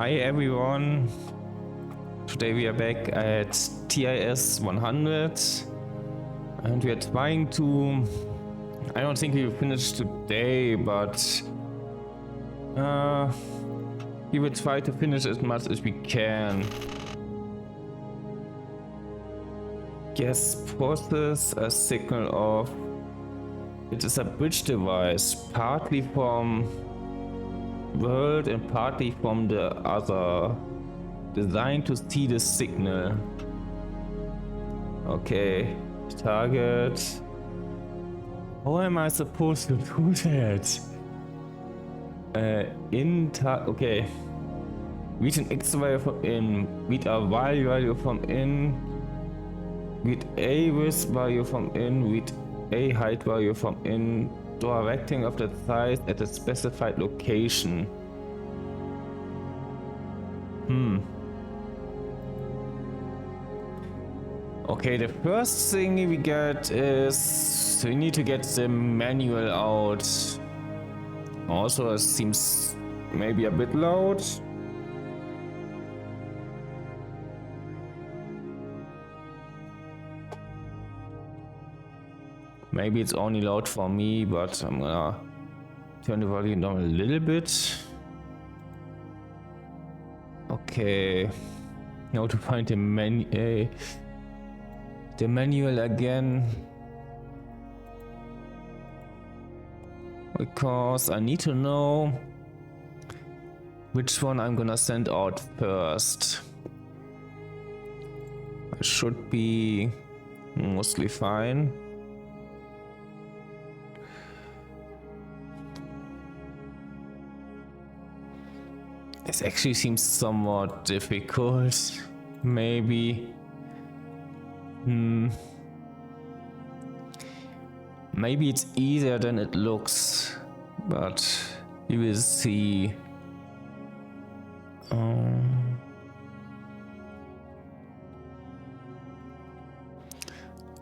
Hi everyone, today we are back at TIS 100 and we are trying to, I don't think we will finish today, but we will try to finish as much as we can. Guess process a signal of, it is a bridge device, partly from world and partly from the other, designed to see the signal. Okay, target. How am I supposed to do that? Okay. Read an X value from in, read a Y value from in, read a width value from in, read a height value from in, draw a rectangle of that size at a specified location. Okay, the first thing we get is we need to get the manual out. Also, it seems maybe a bit loud. Maybe it's only loud for me, but I'm gonna turn the volume down a little bit. Okay, now to find the manual again, because I need to know which one I'm gonna send out first. I should be mostly fine. This actually seems somewhat difficult. Maybe. Maybe it's easier than it looks, but you will see.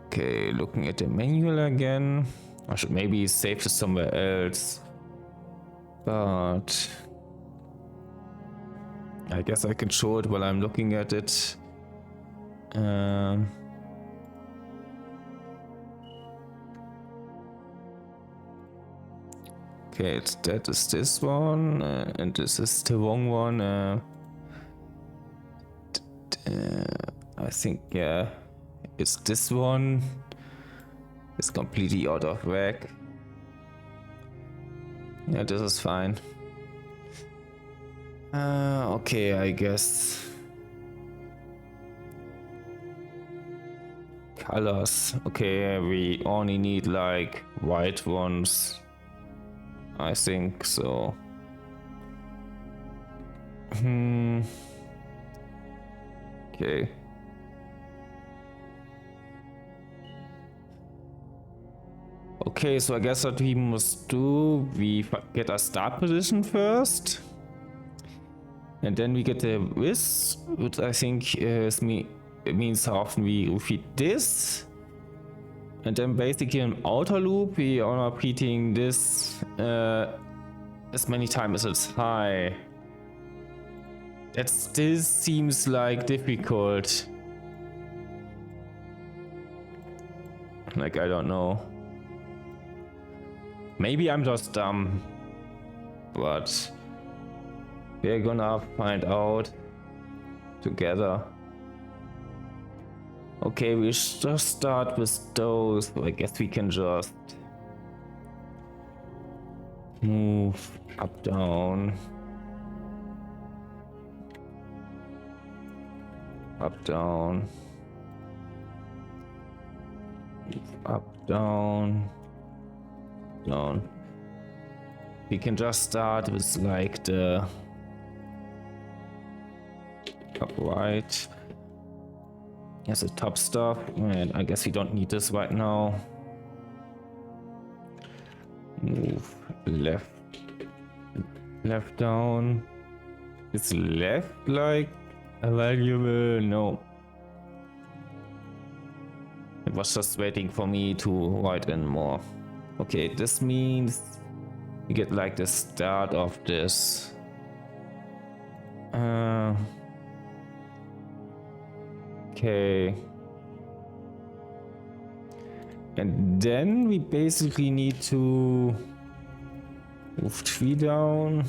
Okay, looking at the manual again. I should maybe save this somewhere else, but I guess I can show it while I'm looking at it. Okay, that is this one, and this is the wrong one. I think, yeah, it's this one. It's completely out of whack. Yeah, this is fine. Okay, I guess. Colors. Okay, we only need like white ones. I think so. Okay. Okay, so I guess what we must do, we get a start position first. And then we get the width, which I think it means how often we repeat this. And then basically in outer loop, we are repeating this as many times as it's high. That still seems like difficult. Like, I don't know. Maybe I'm just dumb, but we're gonna find out together. Okay, we just start with those. I guess we can just move up, down, up, down, up, down, down. We can just start with like the upright. Here's the top stuff, and I guess we don't need this right now. Move left, left down. Is left like a variable? No. It was just waiting for me to write in more. Okay, this means you get like the start of this. Okay. And then we basically need to move 3 down.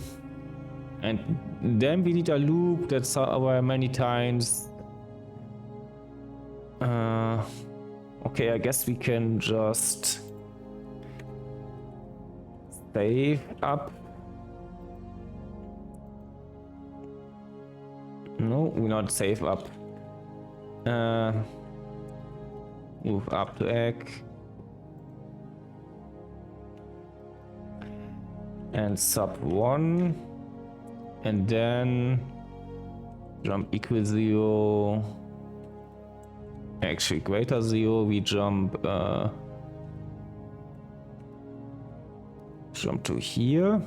And then we need a loop that's however many times. Okay, I guess we can just save up. No, we not save up. Move up to egg. And sub 1. And then jump equal 0. Actually greater 0. We jump to here.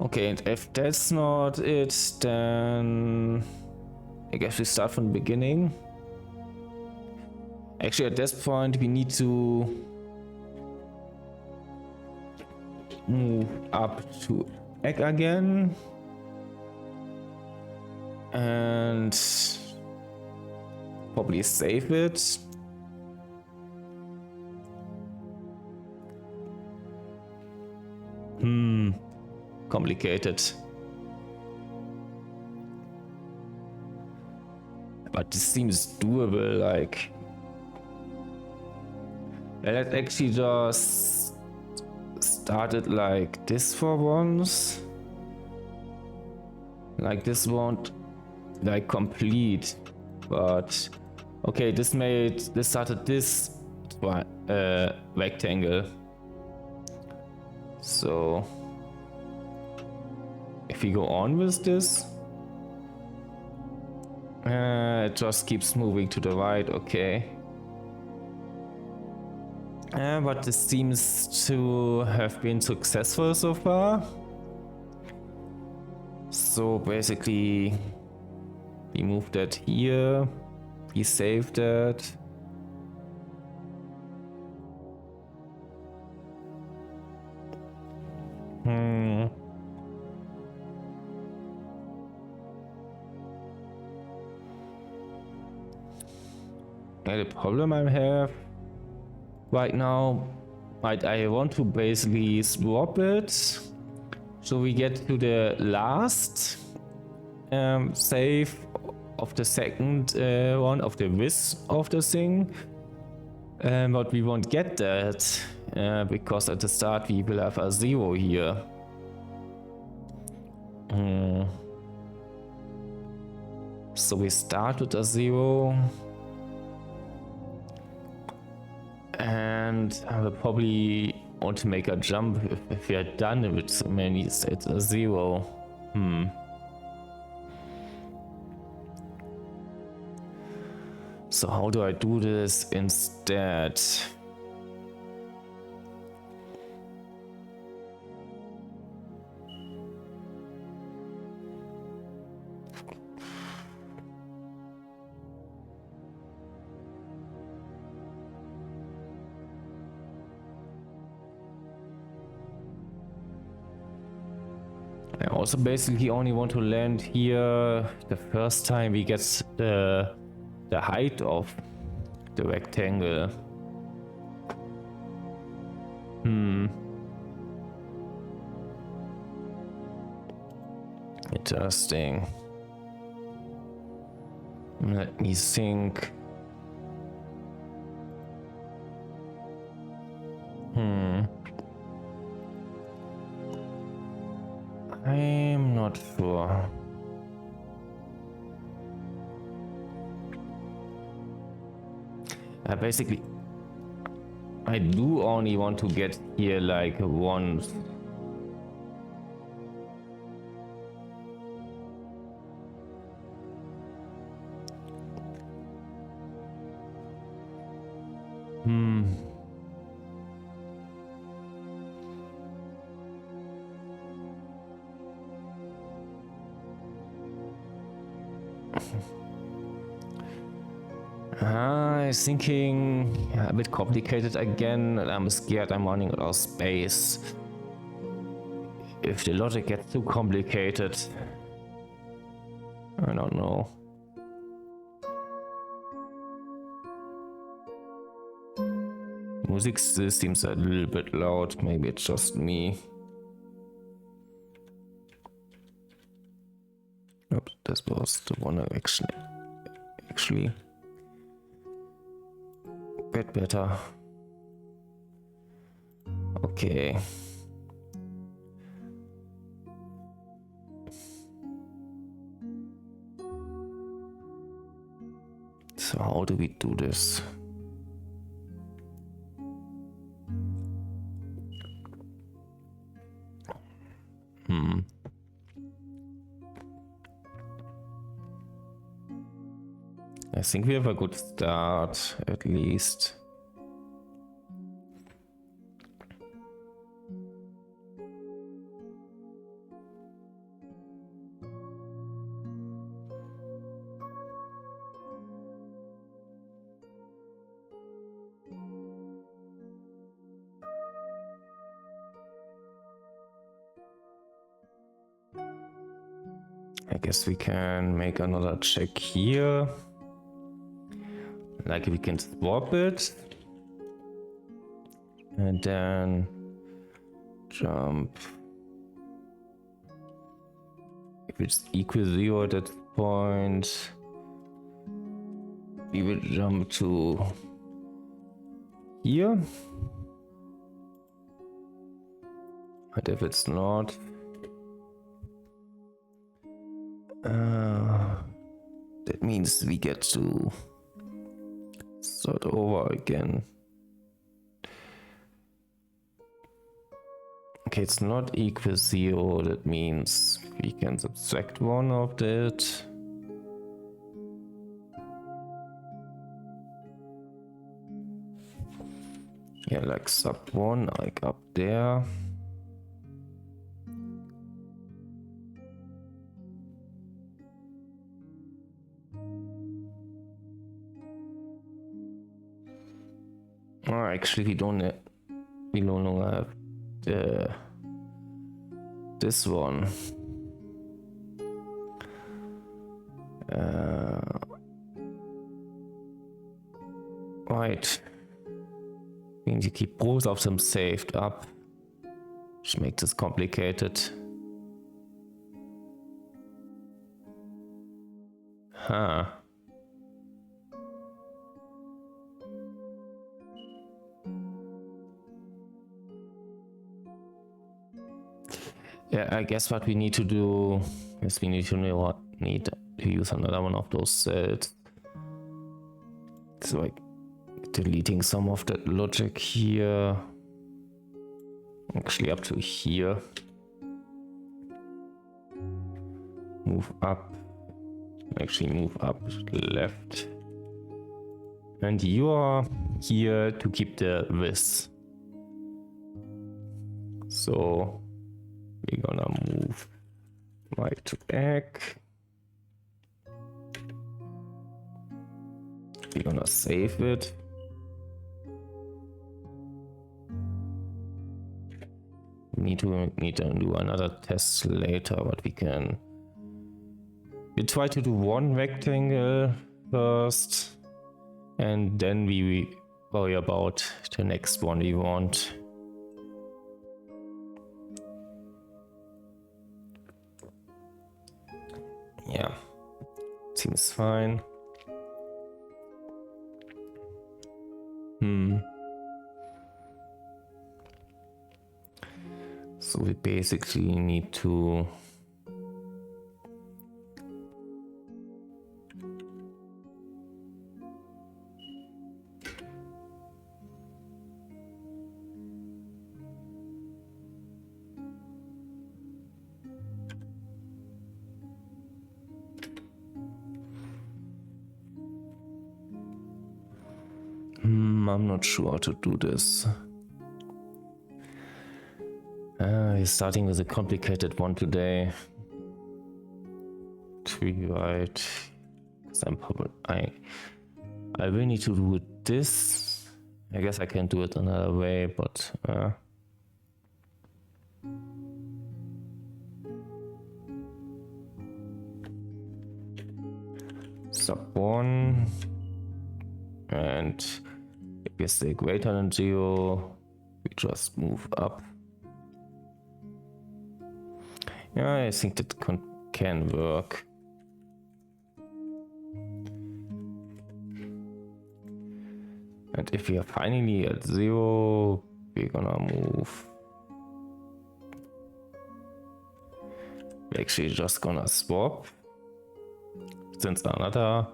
Okay, and if that's not it, then I guess we start from the beginning. Actually, at this point, we need to move up to egg again. And probably save it. Complicated. But this seems doable, like. Let's actually just start it like this for once. Like this won't like complete, but okay, this started this rectangle. So if we go on with this, it just keeps moving to the right. Okay. But this seems to have been successful so far. So basically, we move that here, we save that. The problem I have right now, I want to basically swap it so we get to the last save of the second one of the width of the thing, but we won't get that because at the start we will have a 0 here. So we start with a 0. And I will probably want to make a jump if we are done with so many states a 0. So how do I do this instead? I also basically only want to land here the first time we get the height of the rectangle. Interesting. Let me think. I'm not sure. Basically, I do only want to get here like once. I'm thinking a bit complicated again, and I'm scared I'm running out of space. if the logic gets too complicated, I don't know. Music still seems a little bit loud, maybe it's just me. Oops, this was the one I actually get better. Okay. So how do we do this? I think we have a good start, at least. I guess we can make another check here. Like we can swap it. And then jump. If it's equal 0 at that point, we will jump to here. But if it's not, that means we get to start over again. Okay, it's not equal 0, that means we can subtract one of that. Yeah, like sub 1, like up there. Oh, actually, we no longer have this one. Right. Means you keep both of them saved up, which makes this complicated. Huh. Yeah, I guess what we need to do is we need to use another one of those cells. So like deleting some of that logic here. Actually up to here. Move up. Actually move up left. And you are here to keep the this. So we're gonna move right to back. We're gonna save it. We need to do another test later, but we try to do one rectangle first, and then we worry about the next one we want. Yeah, seems fine. So we basically need to I'm not sure how to do this. We're starting with a complicated one today. To rewrite, because I will need to do this. I guess I can do it another way, but sub 1. And if we stay greater than 0, we just move up. Yeah, I think that can work. And if we are finally at 0, we're gonna move. We're actually just gonna swap. Since another.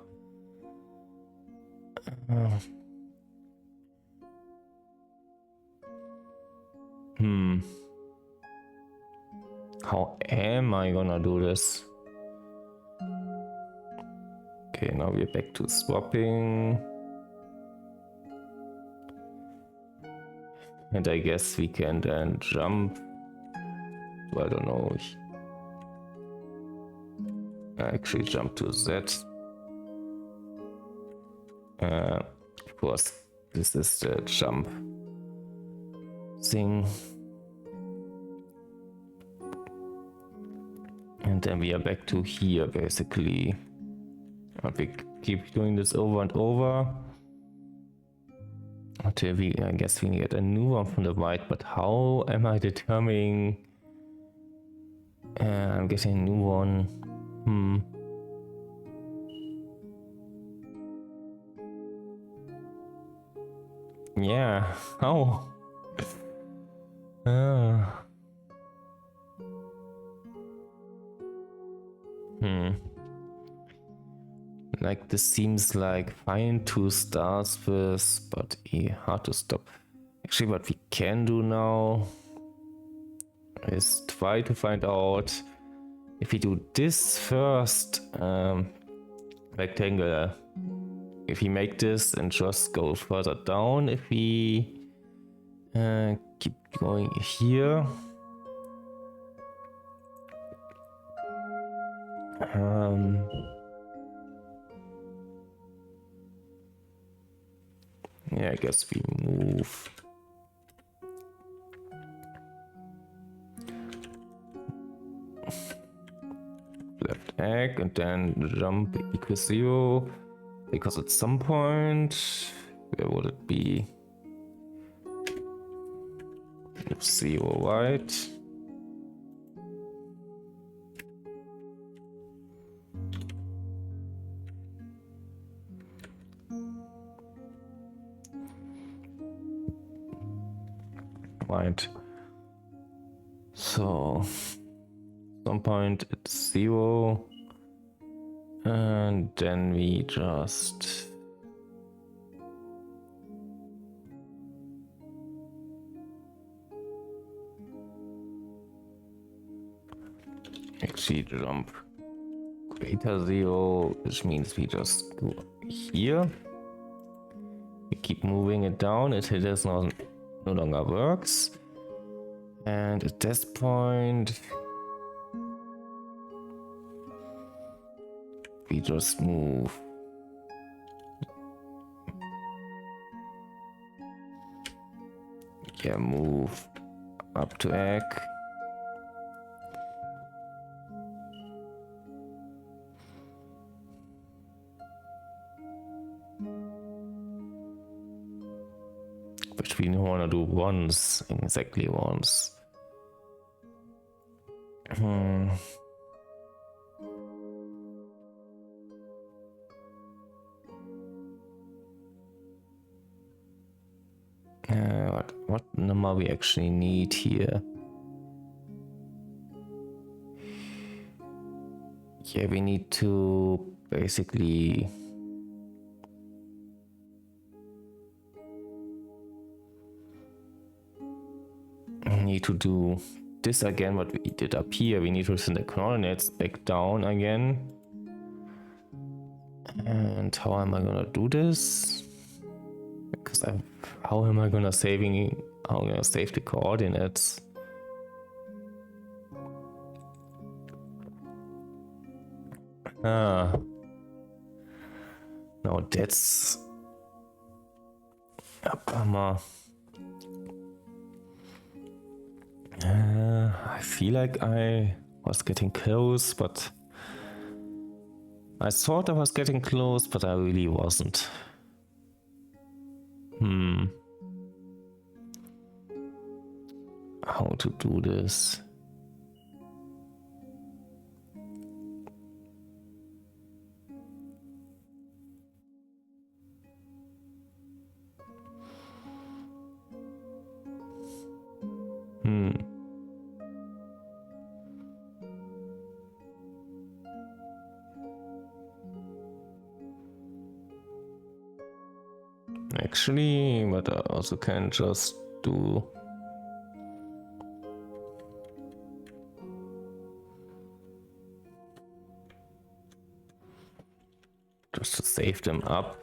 How am I gonna do this? Okay, now we're back to swapping. And I guess we can then jump. I don't know. I actually jump to Z. Of course, this is the jump thing. And then we are back to here, basically. And we keep doing this over and over. Until I guess we get a new one from the right, but how am I determining I'm getting a new one? Yeah, how? Like this seems like fine to start with, but hard to stop. Actually, what we can do now is try to find out if we do this first rectangle. If we make this and just go further down, if we keep going here. Yeah, I guess we move. Left egg and then jump equals 0. Because at some point, where would it be? 0, right? Right. So, some point it's 0. And then we just actually jump greater 0, which means we just go here. We keep moving it down until it does no longer works. And at this point, we just move. Yeah, move up to egg. Which we want to do once, exactly once. What number we actually need here? Yeah, we need to basically do this again, what we did up here. We need to send the coordinates back down again. And how am I gonna do this? Because how am I gonna save the coordinates? No, that's a bummer. I feel like I was getting close, but I thought I was getting close, but I really wasn't. How to do this? Actually, but I also can just do just to save them up.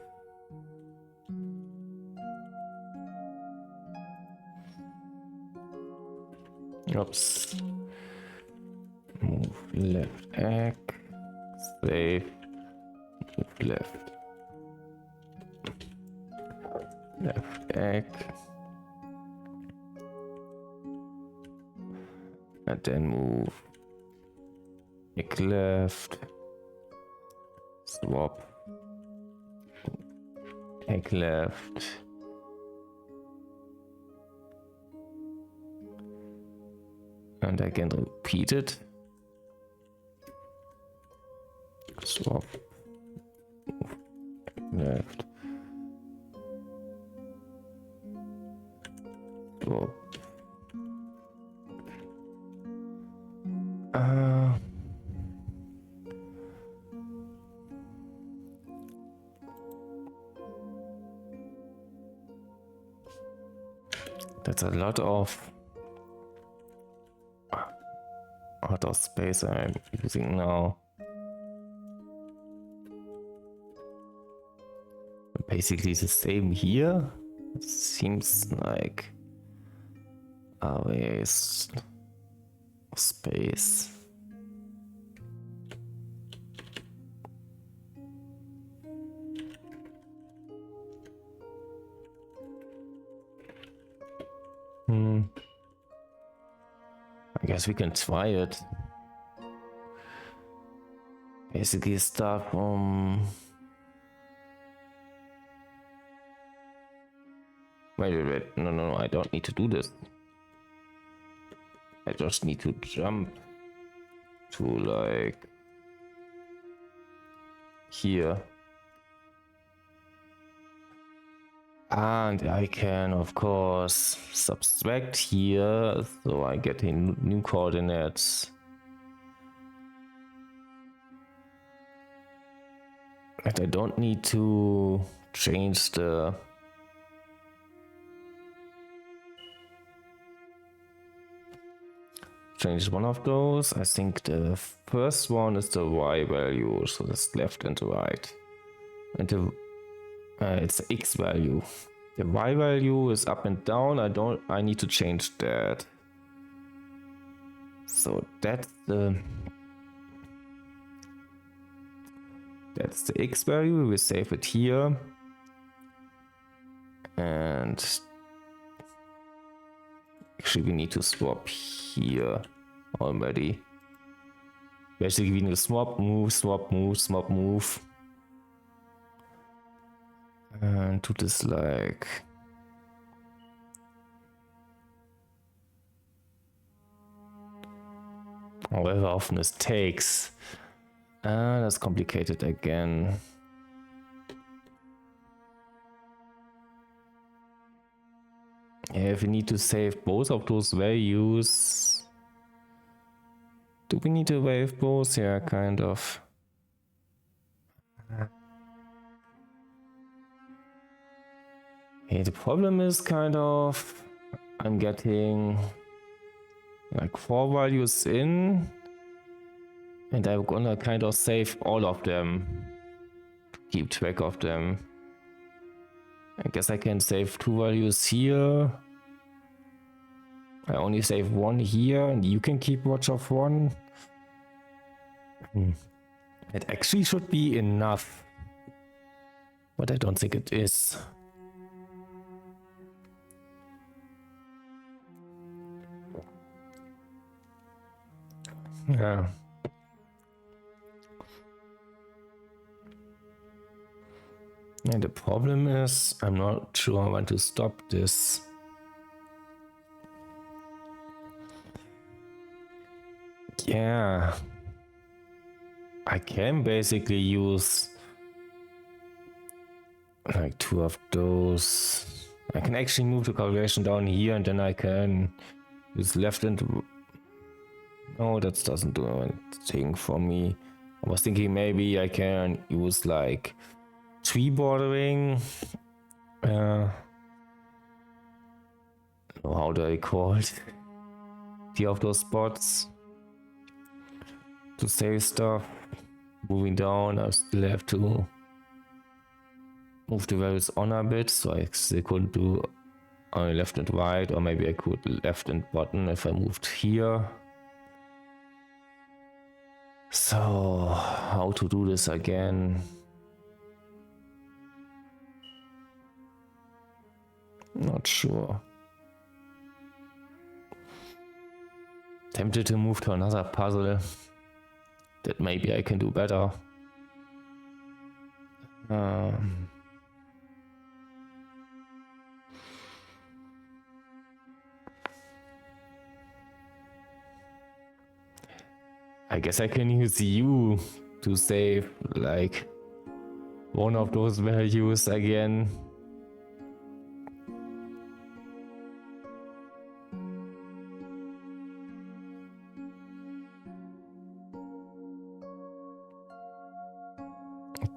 Oops. Move left egg. Save. Move left. Left egg. And then move egg left. Swap. Egg left. And I can repeat it. Swap. Move left. Swap. That's a lot of space I'm using now. Basically the same here. It seems like a waste of space. I guess we can try it. Basically start from... Wait, no, I don't need to do this. I just need to jump to like here. And I can of course subtract here, so I get in new coordinates. And I don't need to change one of those. I think the first one is the y value, so that's left and right. And it's the x value. The y value is up and down. I need to change that. So that's the x value. We save it here. And actually we need to swap here already. Basically we need to swap, move, swap, move, swap, move. And do this like... however often this takes. That's complicated again. Yeah, if we need to save both of those values... Do we need to save both? Yeah, kind of. Hey, the problem is kind of... I'm getting... like 4 values in. And I'm gonna kind of save all of them. Keep track of them. I guess I can save 2 values here. I only save 1 here, and you can keep watch of 1. It actually should be enough. But I don't think it is. Yeah. And the problem is, I'm not sure I want to stop this. Yeah. I can basically use like 2 of those. I can actually move the calculation down here and then I can use left and... No, that doesn't do anything for me. I was thinking maybe I can use like tree bordering. How do I call it? The of those spots to save stuff. Moving down, I still have to move the values on a bit, so I still could do only left and right, or maybe I could left and bottom if I moved here. So, how to do this again? Not sure. Tempted to move to another puzzle that maybe I can do better. I guess I can use U to save like one of those values again.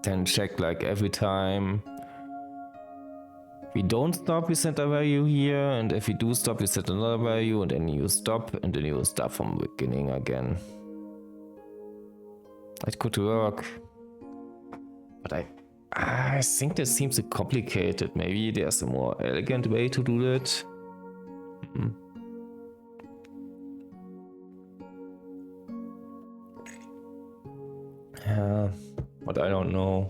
Then check like every time we don't stop, we set a value here, and if we do stop, we set another value, and then you stop, and then you start from the beginning again. It could work, but I think this seems complicated. Maybe there's a more elegant way to do that. Yeah, but I don't know.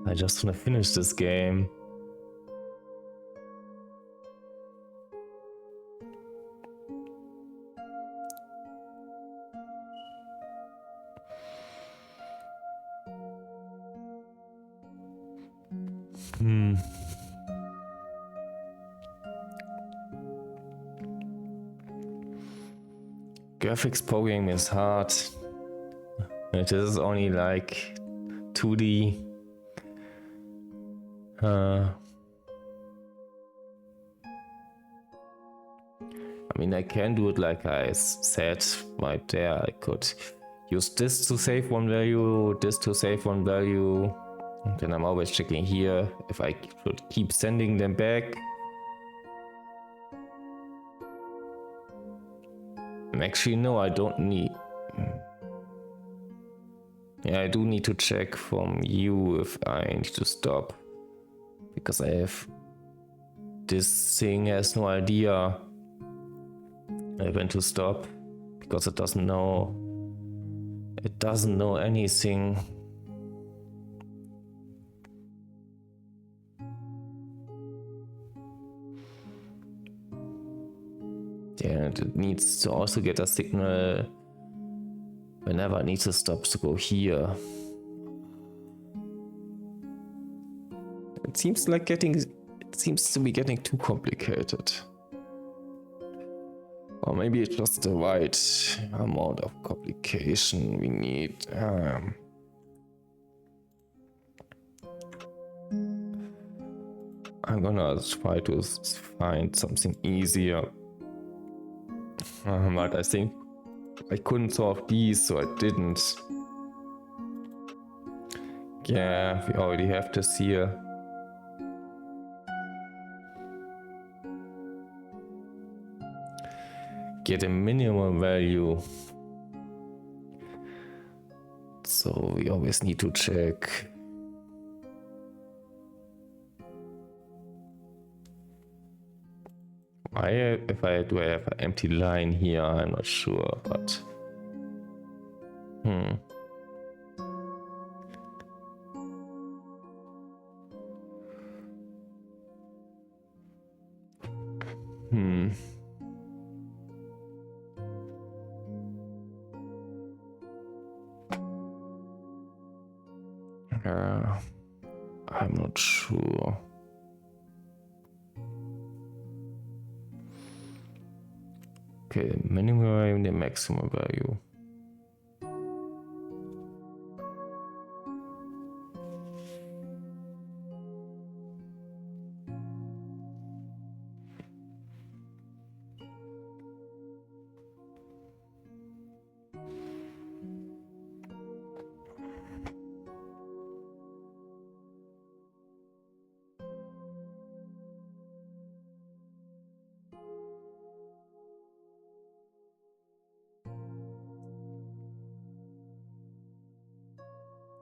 I just want to finish this game. Graphics programming is hard. It is only like 2D. I mean, I can do it like I said right there. I could use this to save one value, this to save one value. And then I'm always checking here if I should keep sending them back. Actually, no, I don't need. Yeah, I do need to check from you if I need to stop. Because I have. This thing has no idea when to stop. Because it doesn't know. It doesn't know anything. Yeah, it needs to also get a signal whenever it needs to stop to go here. It seems to be getting too complicated. Or maybe it's just the right amount of complication we need. I'm gonna try to find something easier. But I think I couldn't solve these, so I didn't. Yeah, we already have this here. Get a minimum value. So we always need to check. If I do have an empty line here, I'm not sure, but I'm not sure. Okay, minimum value and the maximum value.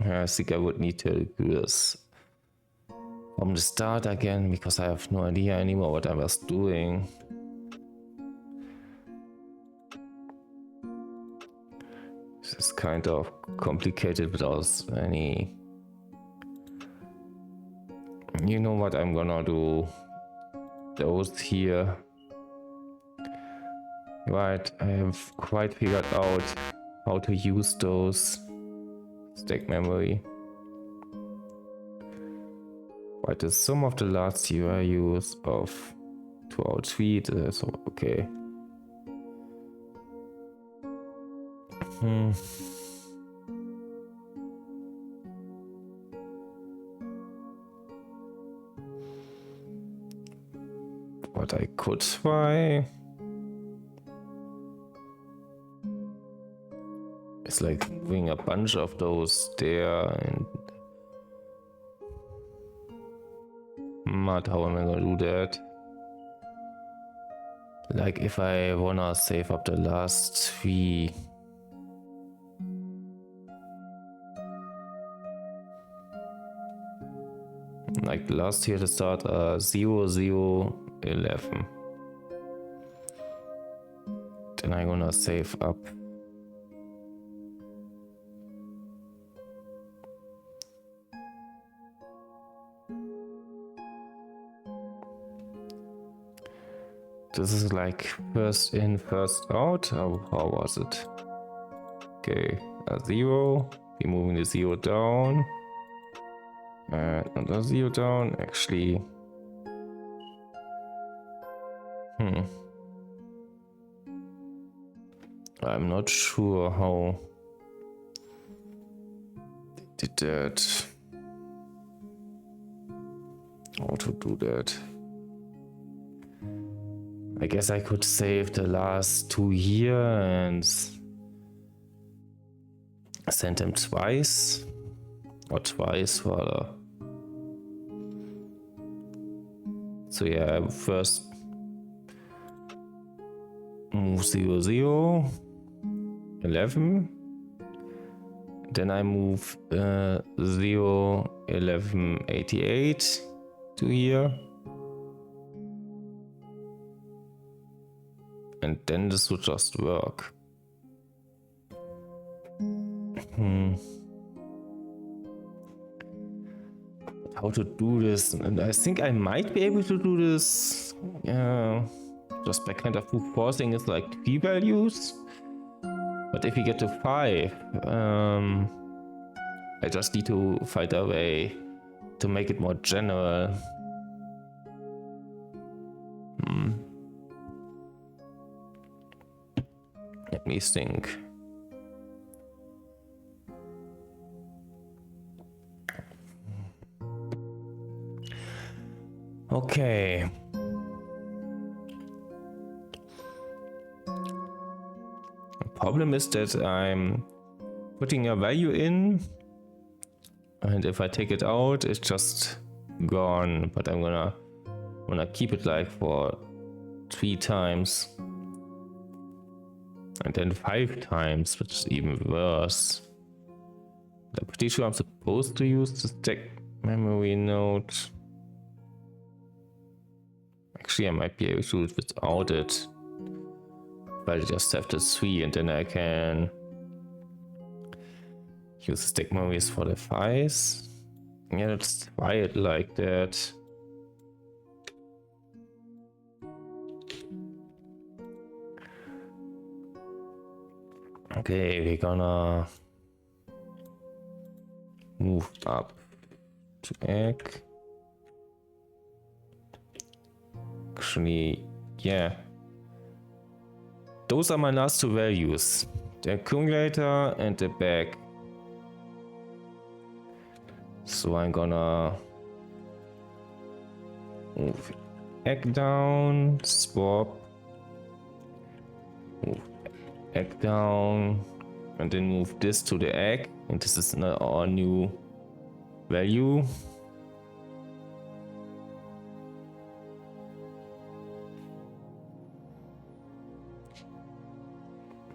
I think I would need to do this from the start again because I have no idea anymore what I was doing. This is kind of complicated without any... You know what I'm gonna do? Those here. Right, I have quite figured out how to use those. Stack memory. Right, the sum of the last values of 2 out 3, so okay. What I could try is like moving a bunch of those there and how am I gonna do that? Like if I wanna save up the last 3. Like last here to start 0, 0, 11. Then I'm gonna save up. This is like first in, first out. How was it? Okay, a 0. We're moving the 0 down. And another 0 down. Actually, I'm not sure how they did that. How to do that? I guess I could save the last 2 here and send them twice. Or twice rather. So yeah, first move 0, 0, 11. Then I move 0, 11, 88 to here. And then this would just work. How to do this? And I think I might be able to do this. Just by kind of forcing it like 3 values. But if we get to 5, I just need to find a way to make it more general. Let me think. Okay. The problem is that I'm putting a value in, and if I take it out, it's just gone. But I'm gonna keep it like for 3 times. And then 5 times, which is even worse. I'm pretty sure I'm supposed to use the stack memory node. Actually, I might be able to do it without it. But I just have the 3 and then I can use the stack memories for the 5s. Yeah, let's try it like that. Okay, we're gonna move up to egg. Actually, yeah. Those are my last two values. The accumulator and the bag. So I'm gonna move egg down, swap, move egg down, and then move this to the egg, and this is our new value.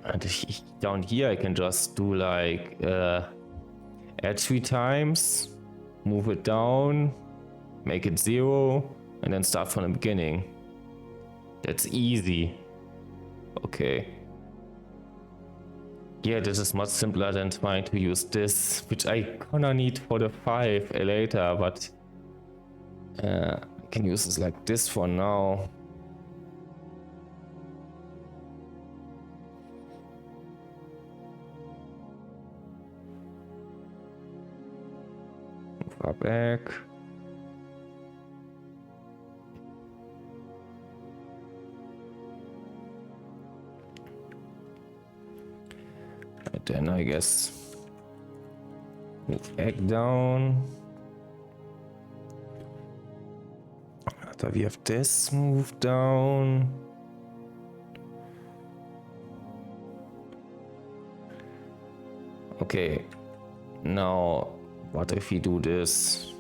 And down here I can just do like add 3 times, move it down, make it 0, and then start from the beginning. That's easy. Okay. Yeah, this is much simpler than trying to use this, which I kinda need for the 5 later, but I can use this like this for now. Move our back. And then I guess move egg down. After we have this, move down. Okay, now what if we do this?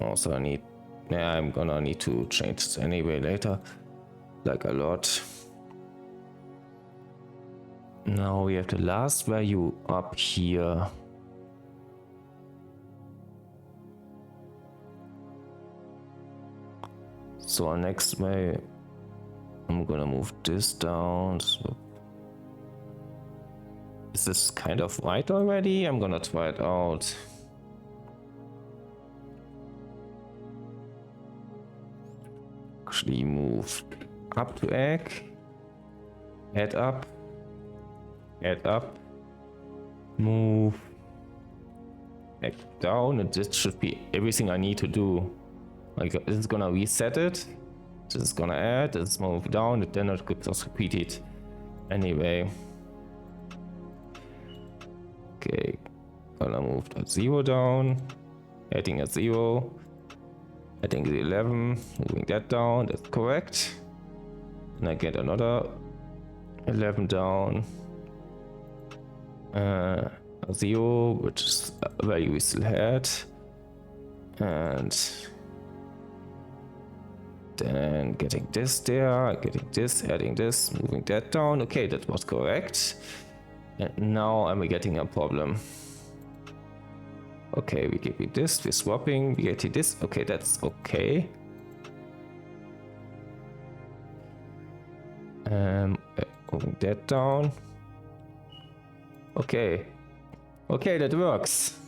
Also I'm gonna need to change this anyway later, like a lot. Now we have the last value up here. So next way, I'm gonna move this down. So is this kind of right already? I'm gonna try it out. Actually move up to egg, add up, move egg down, and this should be everything I need to do. Like this is gonna reset it, this is gonna add, this is move down, and then it could just repeat it anyway. Okay, gonna move that 0 down, adding a 0, adding the 11, moving that down, that's correct. And I get another 11 down, a 0, which is a value we still had, and then getting this there, getting this, adding this, moving that down. Okay, that was correct. And now I'm getting a problem. Okay, we give it this, we're swapping, we get this. Okay, that's okay. Moving that down. Okay. Okay, that works.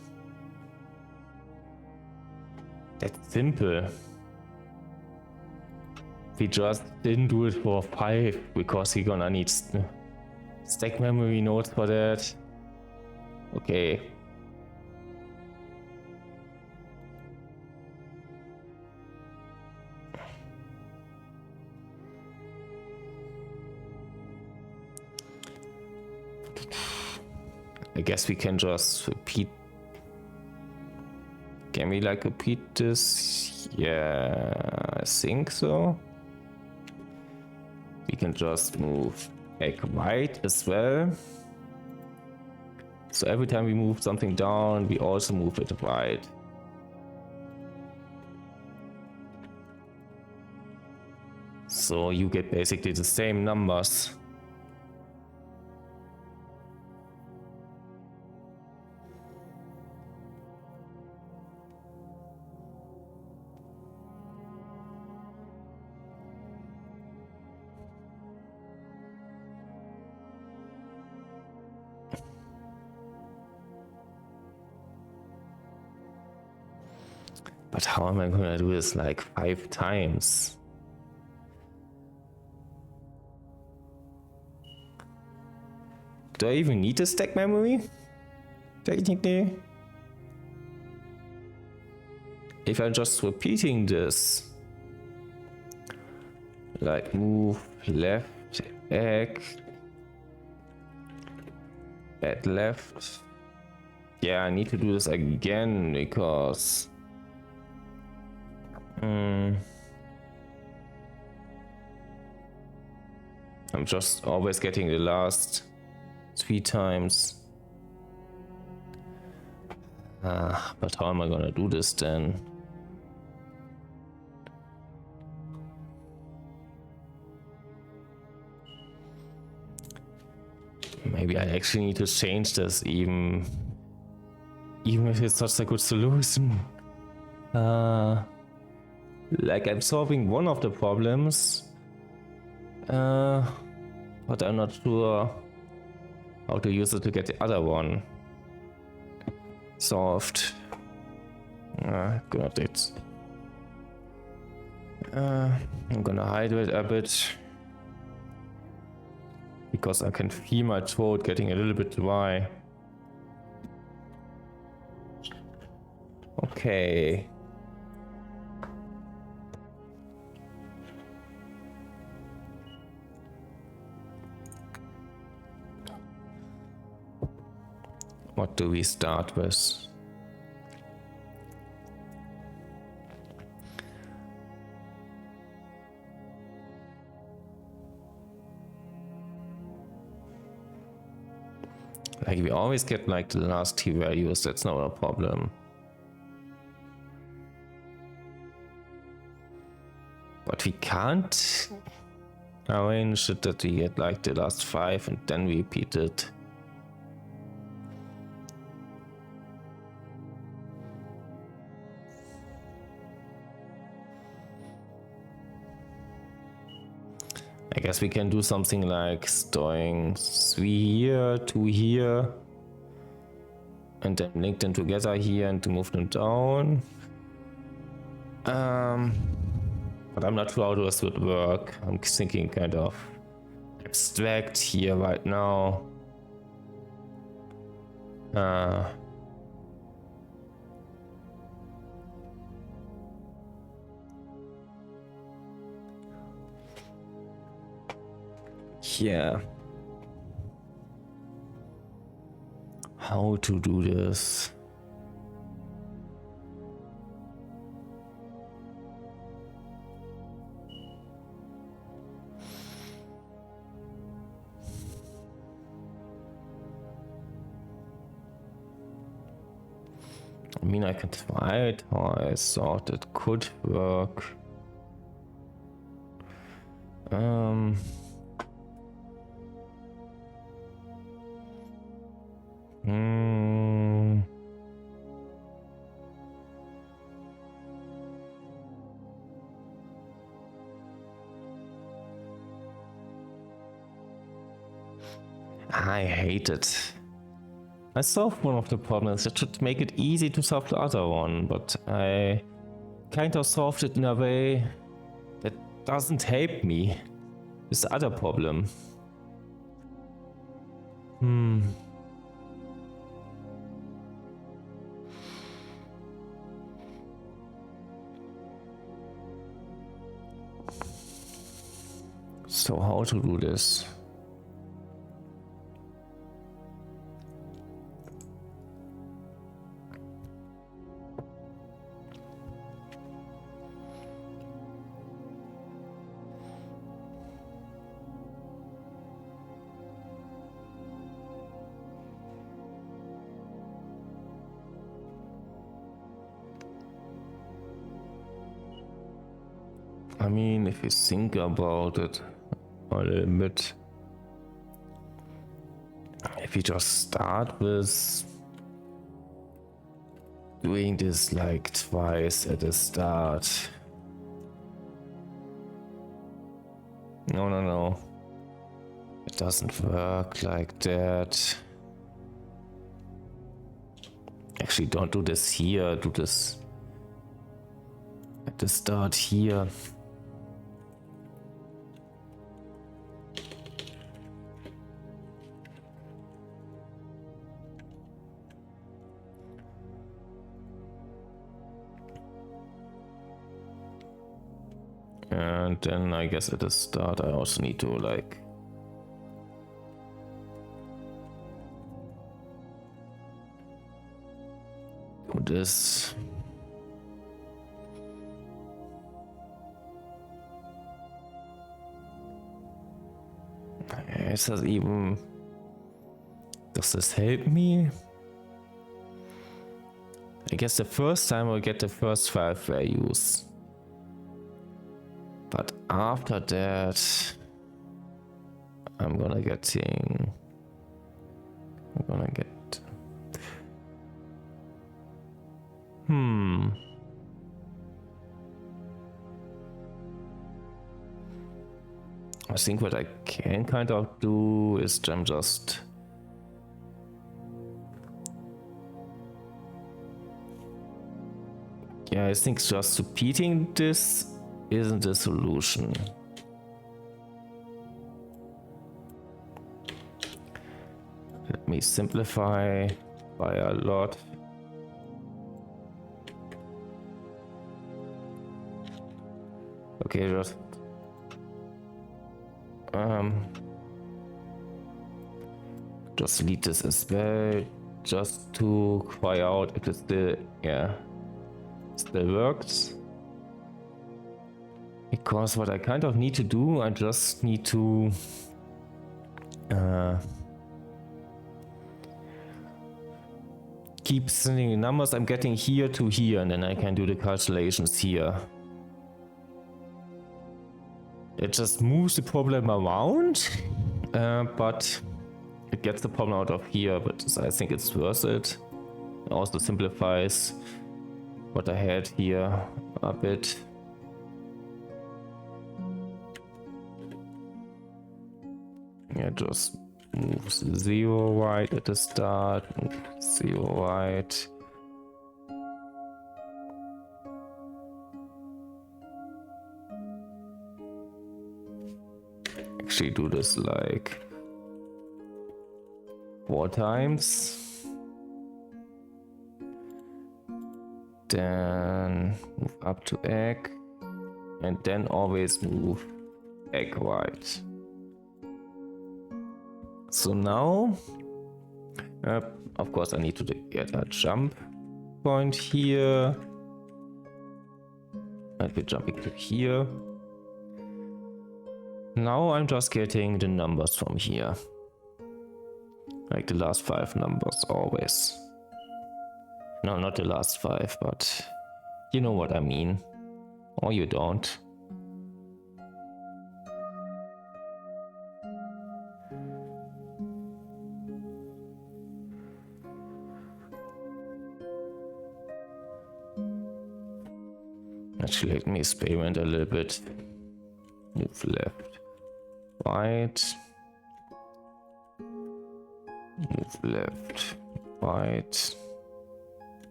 That's simple. We just didn't do it for 5 because we're gonna need stack memory nodes for that. Okay. I guess we can just repeat. Can we like repeat this? Yeah, I think so. We can just move egg right as well. So every time we move something down, we also move it right. So you get basically the same numbers. But how am I gonna do this like 5 times? Do I even need a stack memory? technically. If I'm just repeating this, like move left, egg, add left. Yeah, I need to do this again because I'm just always getting the last 3 times. But how am I gonna do this then? Maybe I actually need to change this even if it's not a good solution. Like I'm solving one of the problems, but I'm not sure how to use it to get the other one solved. Got it. I'm gonna hide it a bit because I can feel my throat getting a little bit dry. Okay. What do we start with? Like we always get like the last t values, that's not a problem. But we can't arrange it that we get like the last 5 and then we repeat it. I guess we can do something like storing 3 here, 2 here, and then link them together here and to move them down. But I'm not sure how this would work. I'm thinking kind of abstract here right now. Yeah. How to do this? I mean, I can try it how I thought it could work. I hate it. I solved one of the problems. That should make it easy to solve the other one, but I kind of solved it in a way that doesn't help me with the other problem. So how to do this? I mean, if you think about it a little bit, if you just start with doing this like twice at the start. No. It doesn't work like that. Actually, don't do this here, do this at the start here. And then I guess at the start I also need to like do this. Is that even... Does this help me? I guess the first time I'll get the first 5 values. But after that, I'm gonna get... I think what I can kind of do is just... Yeah, I think just repeating this isn't the solution. Let me simplify by a lot. Okay, just delete this as well, just to try out if it still, still works. Because what I kind of need to do, I just need to keep sending the numbers I'm getting here to here, and then I can do the calculations here. It just moves the problem around, but it gets the problem out of here, but I think it's worth it. It also simplifies what I had here a bit. Yeah, just moves 0 right at the start, 0 right. Actually do this like 4 times. Then move up to egg, and then always move egg right. So now, of course I need to get a jump point here. And we're jumping to here. Now I'm just getting the numbers from here. Like the last 5 numbers always. No, not the last 5, but you know what I mean. Or you don't. Actually, let me experiment a little bit. Move left, right. Move left, right.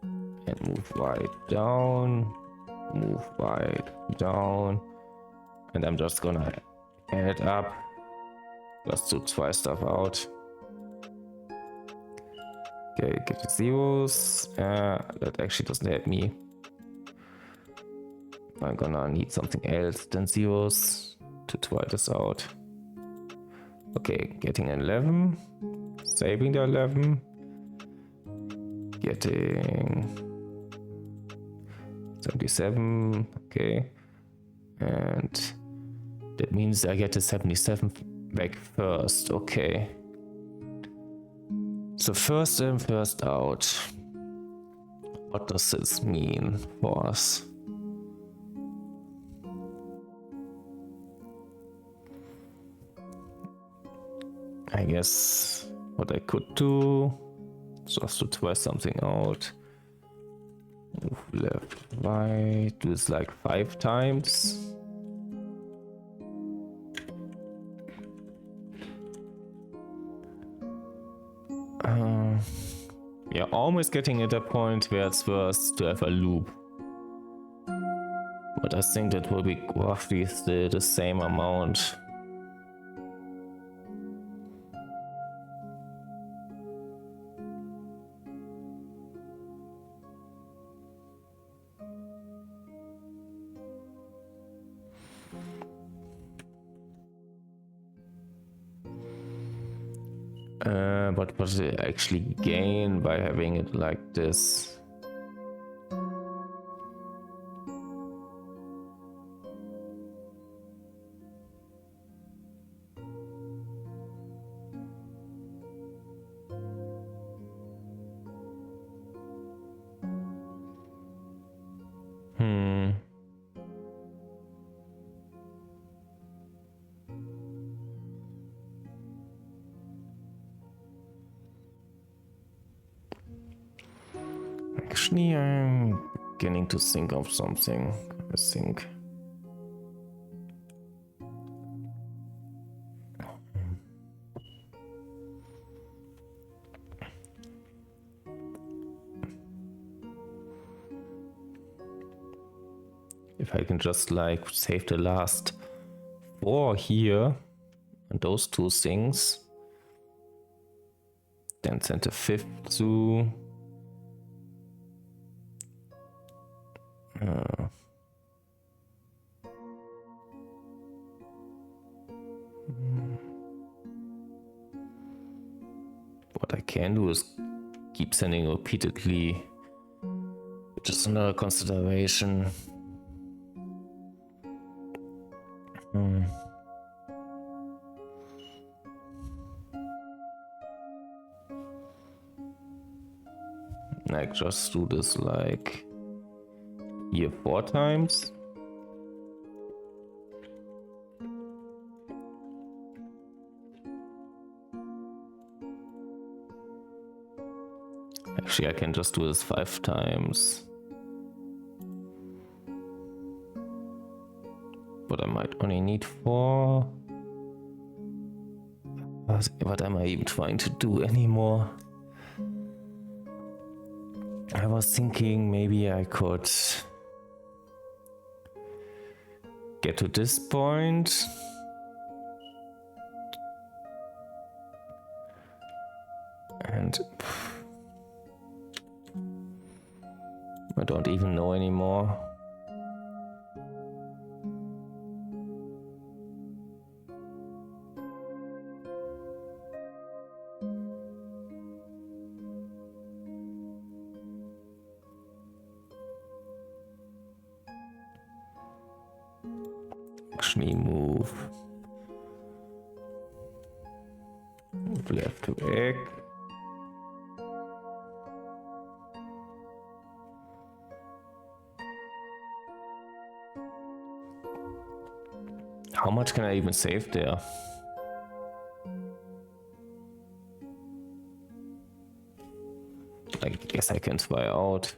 And move right down. Move right down. And I'm just gonna add up. Just to try stuff out. Okay, get the zeros. That actually doesn't help me. I'm gonna need something else than zeros to try this out. Okay, getting an 11, saving the 11, getting 77, okay, and that means I get the 77 back first, okay. So first in, first out. What does this mean for us? I guess what I could do is just to try something out. Move left, right, do this like 5 times. Yeah, almost getting at a point where it's worth to have a loop. But I think that will be roughly still the same amount. what was I actually gain by having it like this? Actually, I'm beginning to think of something, I think. If I can just like save the last 4 here and those 2 things, then send the 5th to what I can do is keep sending repeatedly, which is another consideration. Like just do this like here 4 times. Actually, I can just do this 5 times. But I might only need 4. What am I even trying to do anymore? I was thinking maybe I could get to this point. And I don't even know anymore. Actually move left to egg. How much can I even save there? I guess I can try out.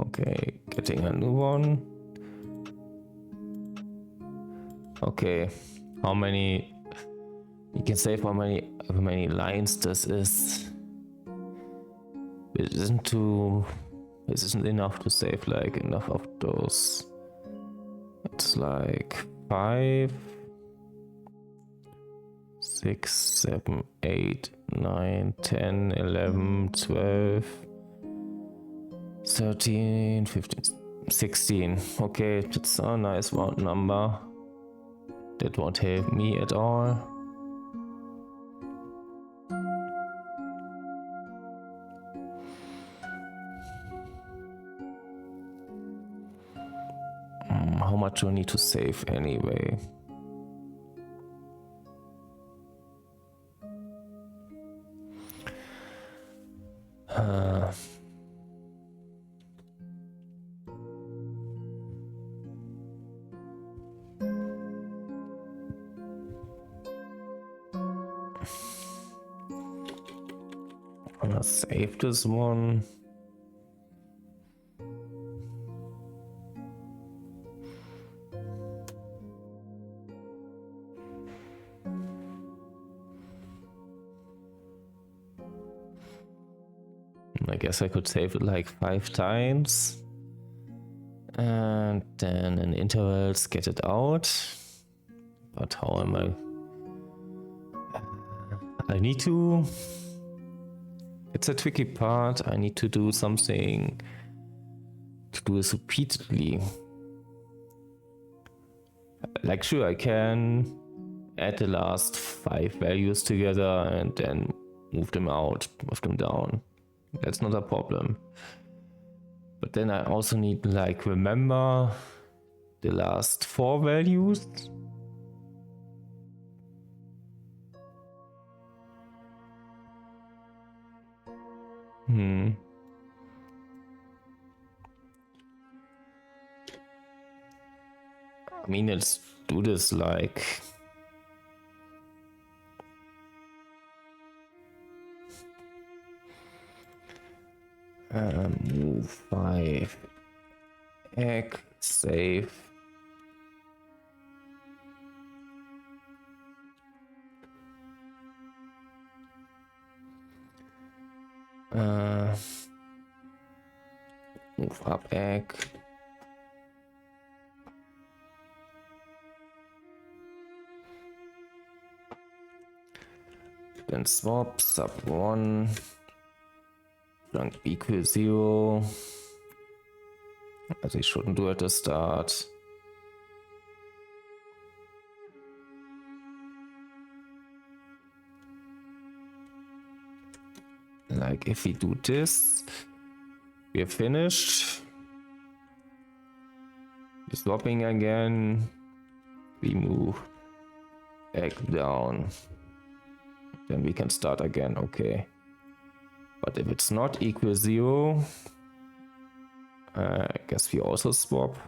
Okay, getting a new one. Okay, how many? You can save how many lines this is. It isn't enough to save like enough of those. It's like 5, 6, 7, 8, 9, 10, 11, 12, 13, 15, 16. Okay, that's a nice round number. That won't help me at all. How much do I need to save anyway? I'm gonna save this one. I guess I could save it like 5 times and then in intervals get it out. But how am I? I need to... It's a tricky part. I need to do something to do this repeatedly. Like, sure, I can add the last 5 values together and then move them out, move them down. That's not a problem. But then I also need to like remember the last 4 values. I mean, let's do this like... move 5, egg, save. Move up egg. Then swap sub 1. Blank equals 0. As I shouldn't do at the start. Like if we do this, we're finished. We're swapping again. We move egg down. Then we can start again, okay. But if it's not equal 0, I guess we also swap.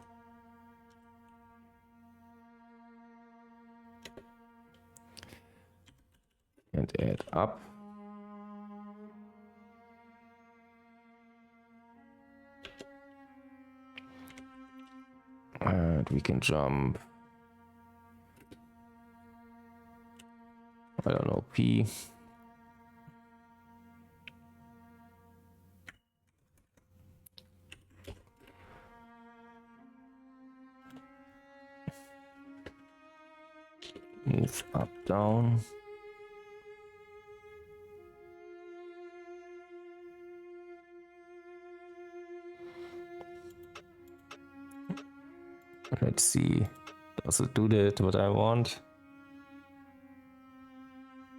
And add up. And we can jump, I don't know, P. Move up, down. Let's see, does it do that what I want?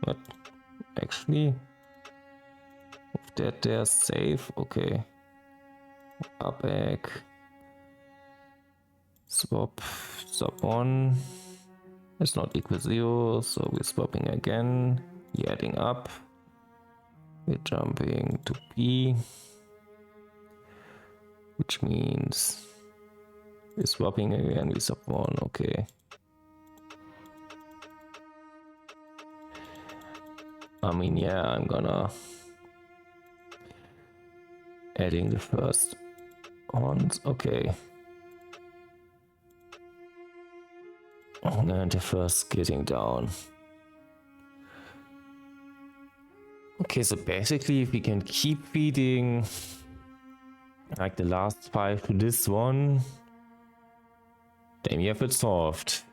But actually, move that there, save, okay. Up egg, swap, sub 1. It's not equal 0, so we're swapping again. We're adding up. We're jumping to P, which means we're swapping again. We sub 1, okay. I mean, yeah, I'm gonna adding the first ones, okay. And the first getting down. Okay, so basically if we can keep feeding like the last 5 to this one, then we have it solved.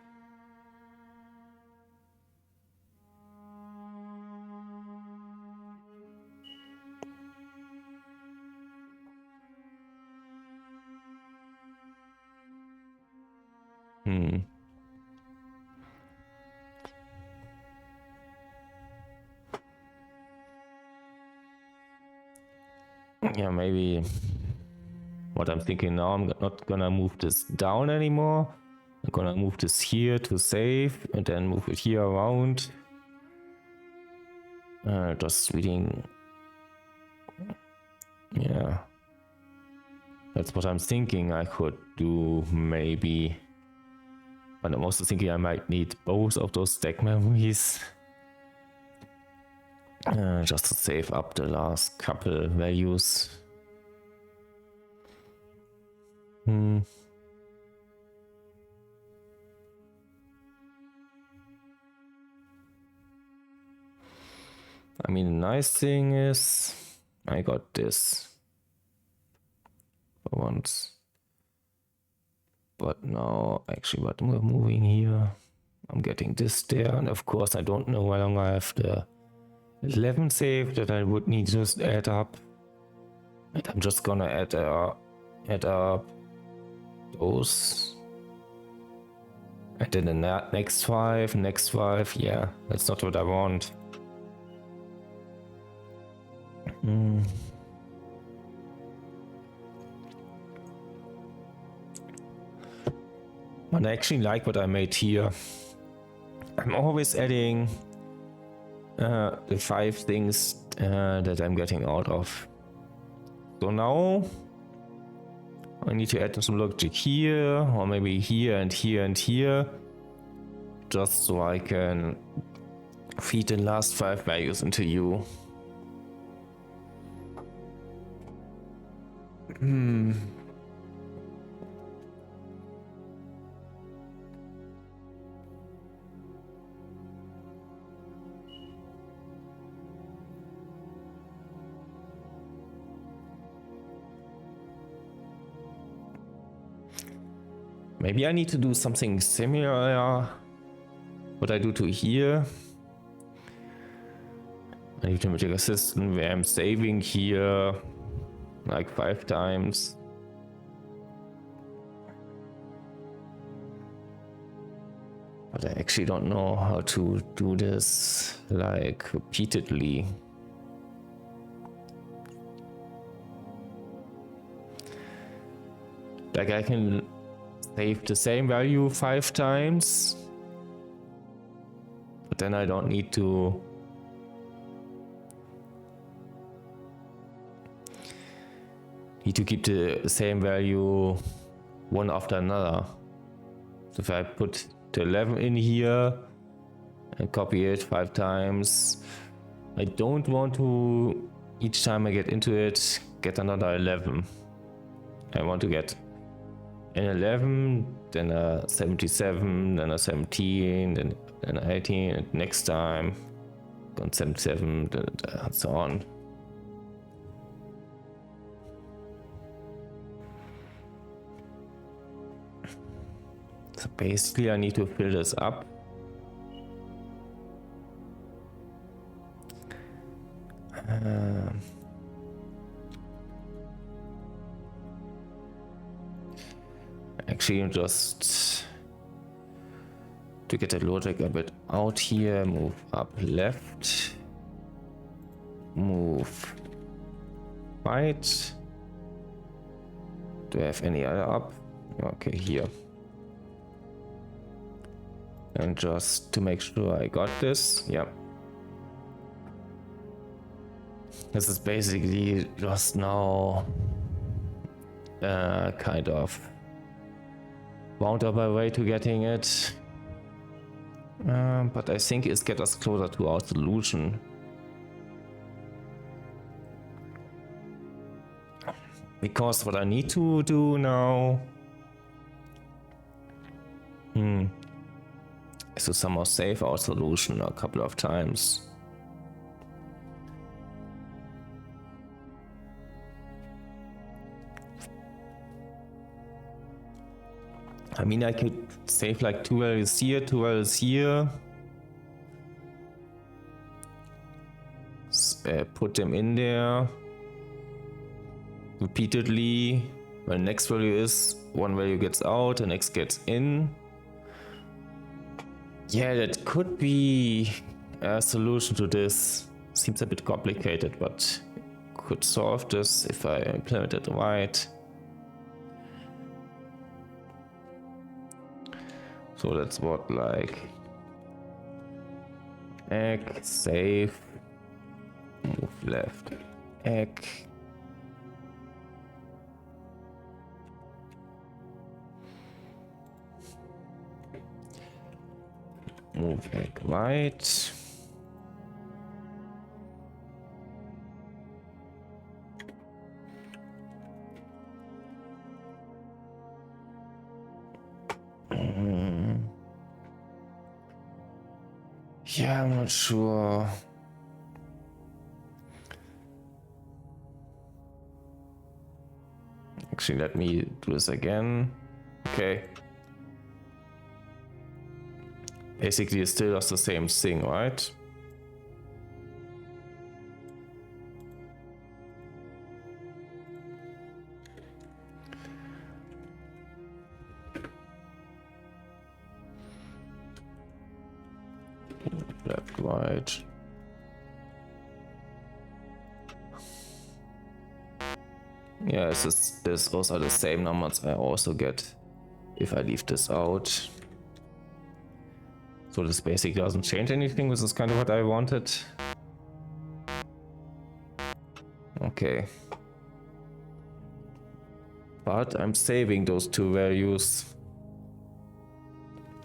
Yeah, maybe what I'm thinking now, I'm not gonna move this down anymore. I'm gonna move this here to save and then move it here around. Just reading. Yeah. That's what I'm thinking I could do, maybe. But I'm also thinking I might need both of those stack memories. Just to save up the last couple values. I mean, the nice thing is I got this for once. But now, actually, what we're moving here, I'm getting this there. And of course, I don't know how long I have the 11 save that I would need to just add up. And I'm just gonna add up those. And then the next five, yeah, that's not what I want. But I actually like what I made here. I'm always adding the 5 things that I'm getting out of. So now I need to add some logic here, or maybe here and here and here, just so I can feed the last 5 values into you. Maybe I need to do something similar what I do to here. I need to make a system where I'm saving here like 5 times. But I actually don't know how to do this like repeatedly. Like I can save the same value 5 times, but then I don't need to keep the same value one after another. So if I put the 11 in here and copy it 5 times, I don't want to each time I get into it get another 11. I want to get an 11, then a 77, then a 17, then an 18, and next time on 77, and so on. So basically I need to fill this up. Actually, just to get the logic a bit out here, move up left, move right. Do I have any other up? Okay, here. And just to make sure I got this, yeah. This is basically just now kind of roundabout way to getting it. But I think it's get us closer to our solution. Because what I need to do now is to somehow save our solution a couple of times. I mean, I could save like 2 values here, 2 values here. Put them in there repeatedly. When the next value is, 1 value gets out, the next gets in. Yeah, that could be a solution to this. Seems a bit complicated, but could solve this if I implement it right. So that's what, like, egg, save, move left, egg. Move egg right. Yeah, I'm not sure. Actually, let me do this again. Okay. Basically, it still does the same thing, right? right. Yeah, those are the same numbers I also get if I leave this out. So this basically doesn't change anything. This is kind of what I wanted. Okay. But I'm saving those two values.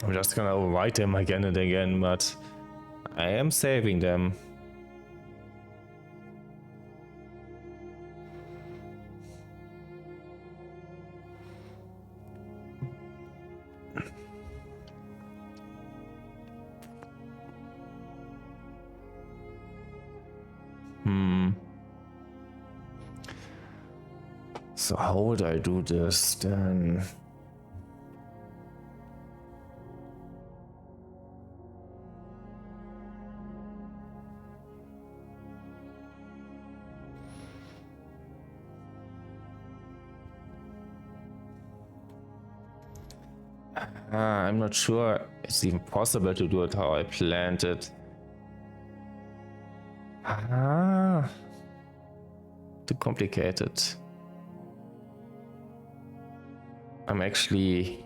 I'm just gonna write them again and again, but I am saving them. So how would I do this then? I'm not sure it's even possible to do it how I planned it. Too complicated. I'm actually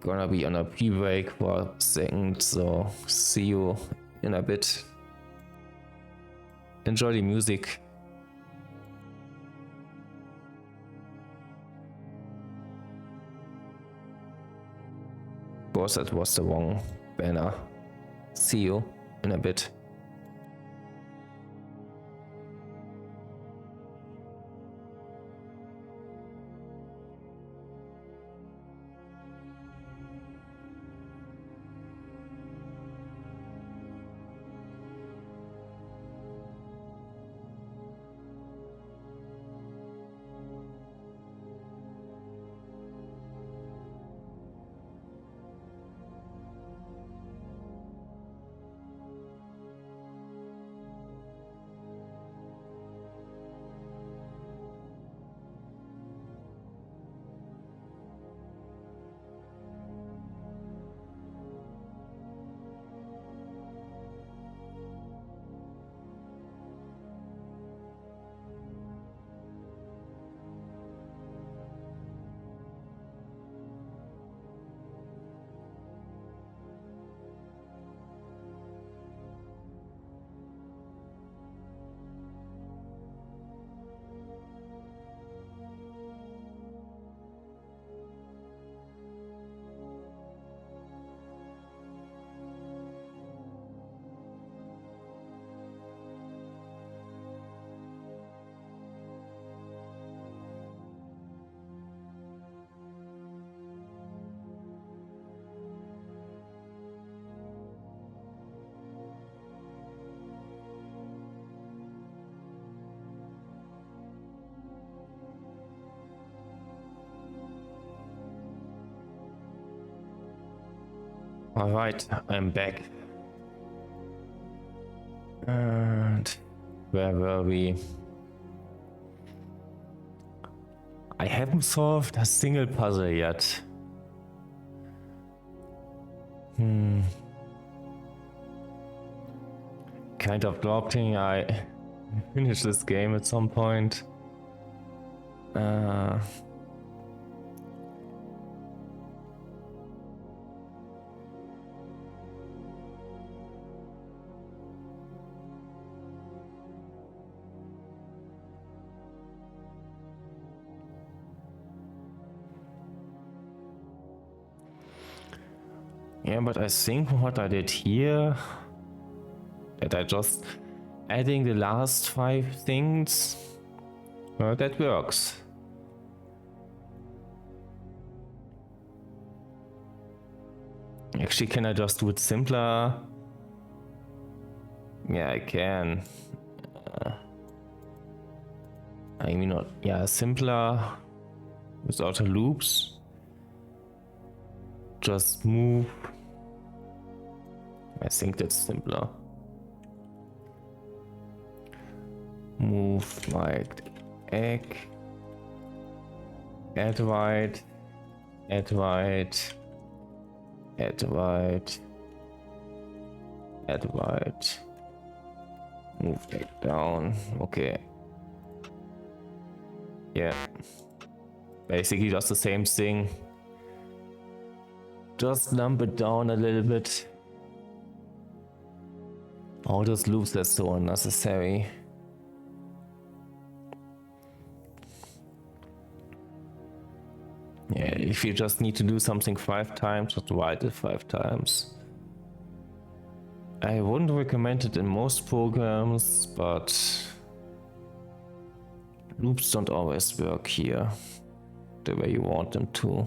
gonna be on a pee break for a second, so see you in a bit. Enjoy the music. Of course, that was the wrong banner. See you in a bit. Alright, I'm back. And where were we? I haven't solved a single puzzle yet. Kind of doubting I finish this game at some point. Yeah, but I think what I did here, that I just adding the last 5 things, well, that works. Actually, can I just do it simpler? Yeah, I can. I mean, not, yeah, simpler without the loops. Just move. I think that's simpler. Move like egg. Add white. Add white. Add white. add white. Move that down. Okay. Yeah. Basically just the same thing. Just lump it down a little bit. All those loops are so unnecessary. Yeah, if you just need to do something 5 times, just write it 5 times. I wouldn't recommend it in most programs, but loops don't always work here the way you want them to.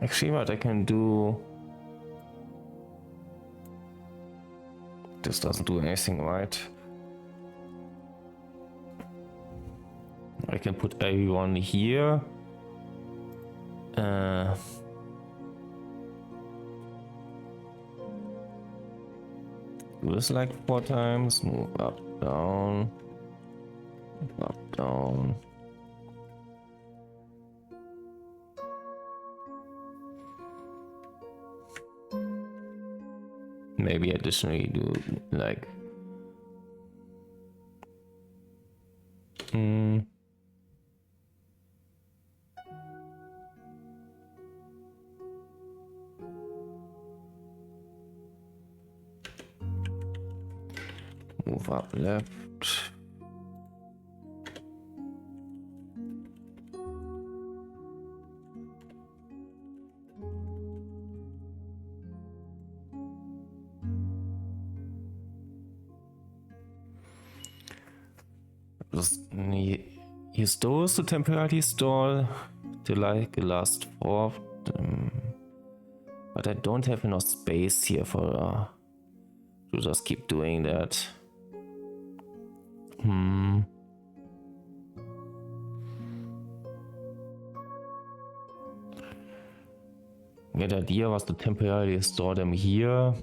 Actually, what I can do... This doesn't do anything, right? I can put everyone here. Do this like 4 times. Move up, down. Move up, down. Maybe additionally do like move up left. Just use those to temporarily stall to like last 4 of them. But I don't have enough space here for to just keep doing that. Yeah, the idea was to temporarily store them here.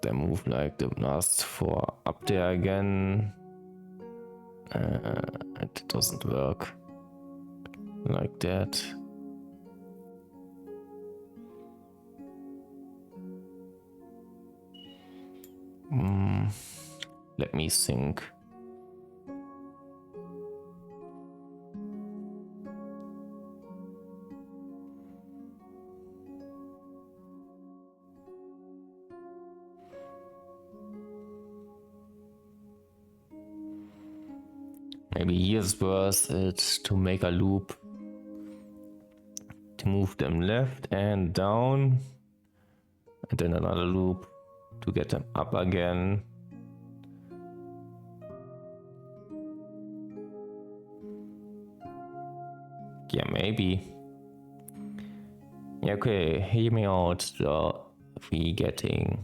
Then move like the last 4 up there again. It doesn't work like that. Let me think. Maybe here's worth it to make a loop to move them left and down, and then another loop to get them up again. Yeah, maybe. Yeah, okay, hear me out. So we're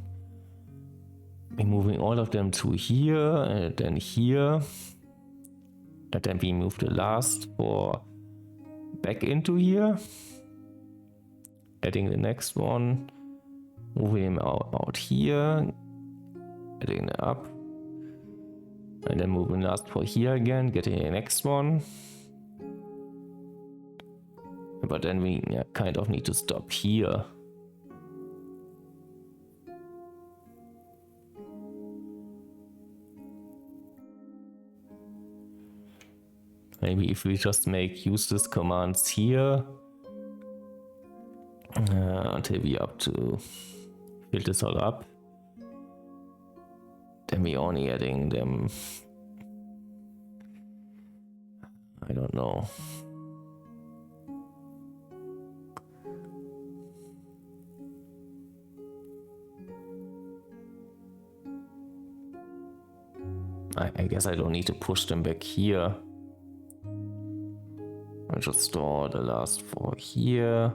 moving all of them to here and then here. And then we move the last 4 back into here. Adding the next one. Moving him out here. Adding it up. And then moving the last 4 here again. Getting the next one. But then we kind of need to stop here. Maybe if we just make useless commands here until we up to fill this all up, then we only adding them. I don't know. guess I don't need to push them back here. I should store the last 4 here.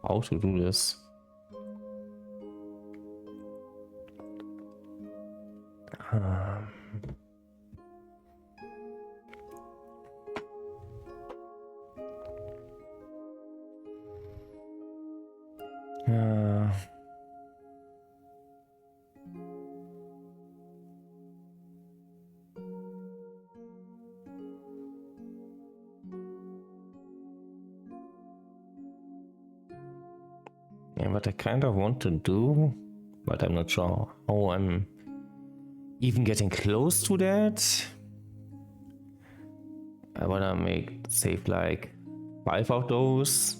How to do this? Yeah, what I kind of want to do, but I'm not sure how I'm even getting close to that. I wanna save like 5 of those,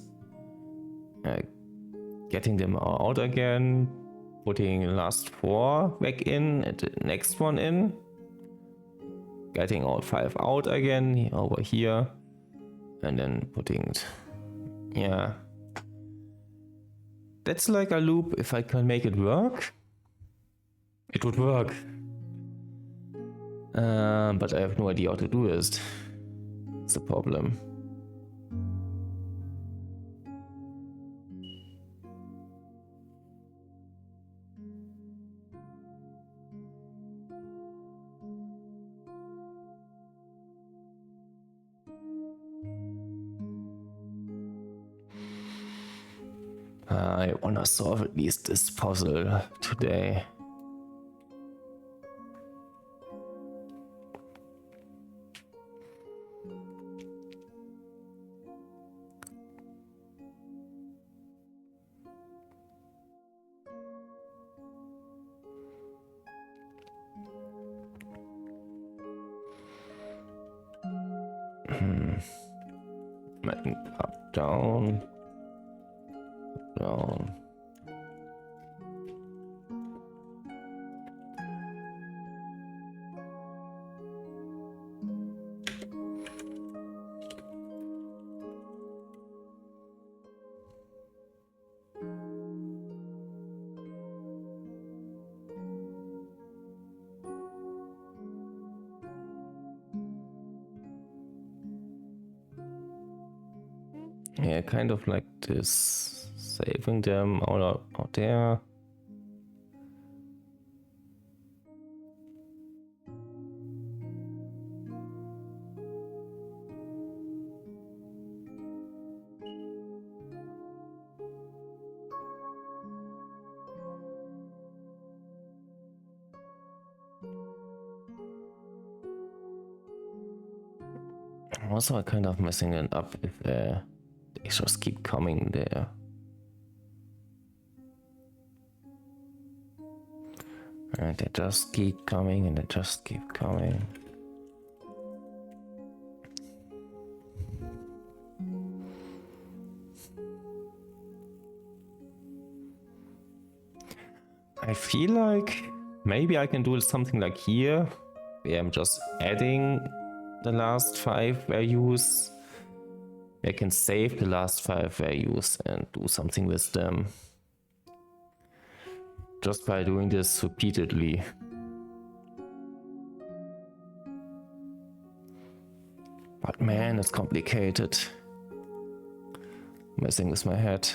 getting them out again, putting the last 4 back in and the next one in, getting all 5 out again over here, and then putting it. Yeah. That's like a loop. If I can make it work, it would work. But I have no idea how to do it. It's the problem. I wanna solve at least this puzzle today. Up, down, down. Yeah, kind of like this, saving them all out there. Also, kind of messing it up if they just keep coming there. And they just keep coming and they just keep coming. I feel like maybe I can do something like here, where I'm just adding the last 5 values. I can save the last 5 values and do something with them. Just by doing this repeatedly. But man, it's complicated. Messing with my head.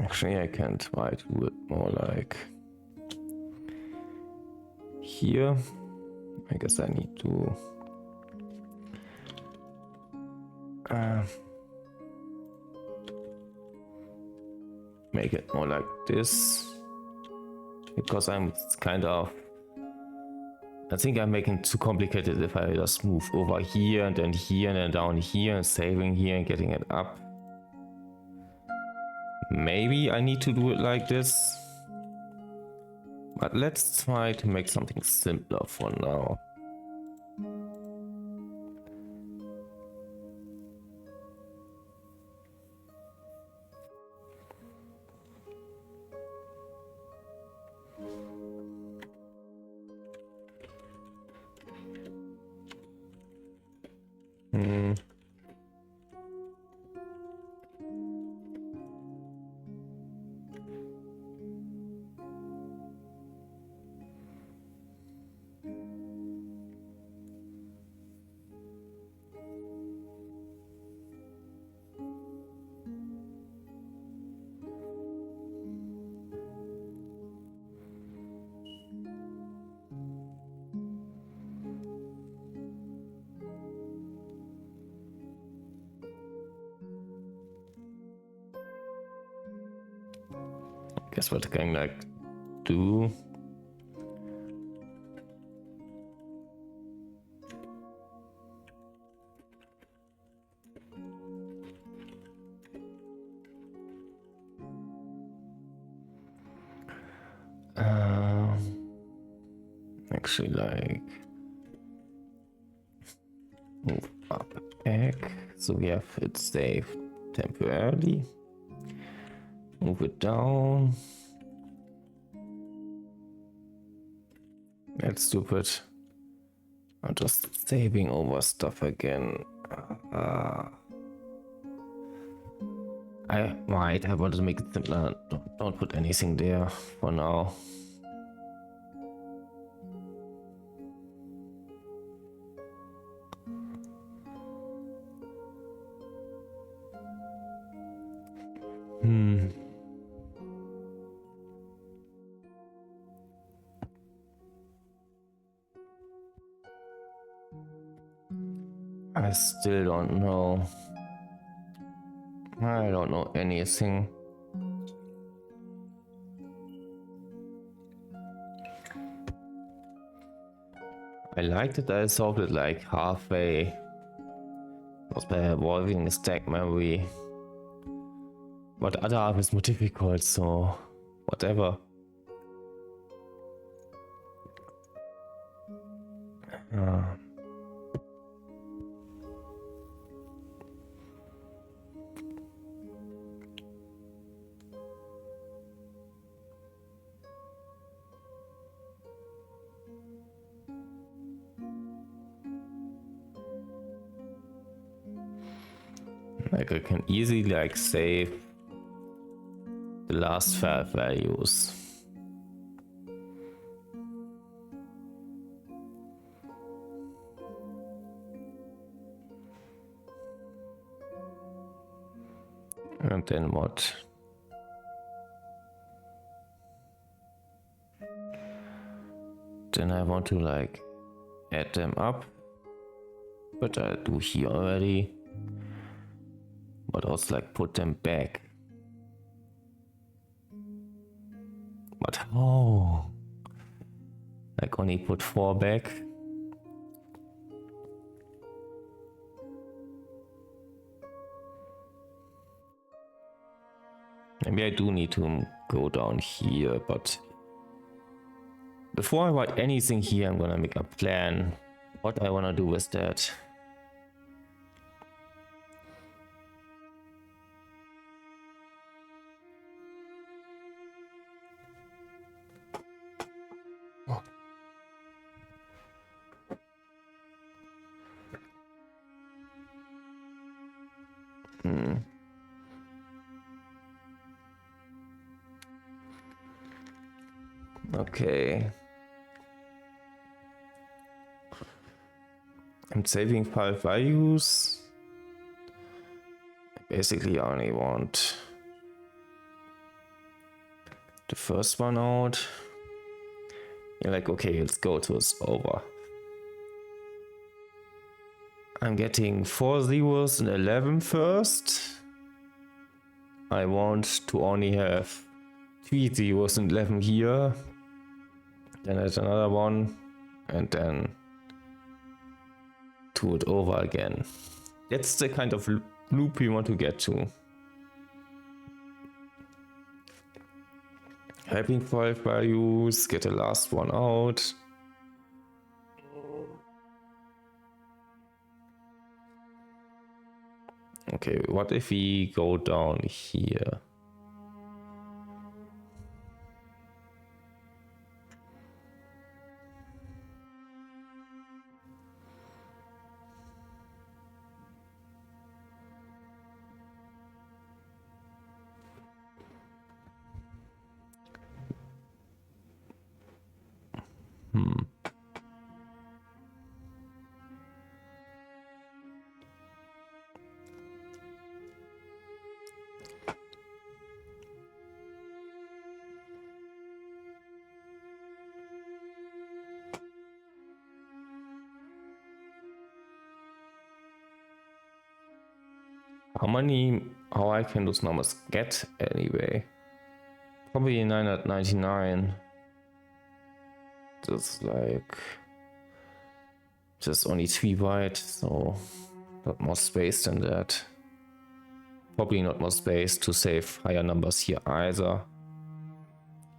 Actually, I can try to do it more like here. I guess I need to make it more like this, because I'm kind of, I think I'm making it too complicated if I just move over here and then down here and saving here and getting it up. Maybe I need to do it like this, but let's try to make something simpler for now. Guess what I can like do. Actually, like move up back, so we have it saved temporarily. Move it down. That's stupid. I'm just saving over stuff again. I wanted to make it simpler. Don't put anything there for now. I still don't know. I don't know anything. I liked it. I solved it like halfway. Was by evolving the stack memory. But the other half is more difficult, so whatever. Like I can easily like save the last 5 values. And then what? Then I want to like add them up, but I do here already. But also like put them back. But how? Like only put 4 back. Maybe I do need to go down here, but before I write anything here, I'm gonna make a plan what I wanna do with that. Okay. I'm saving 5 values. Basically, I only want the first one out. You're like, okay, let's go to this over. I'm getting 4 zeros and 11 first. I want to only have 3 zeros and 11 here. Then there's another one. And then do it over again. That's the kind of loop we want to get to. Having 5 values, get the last one out. Okay, what if we go down here? How I can those numbers get anyway? Probably 999. That's like just only 3 byte, so not more space than that. Probably not more space to save higher numbers here either.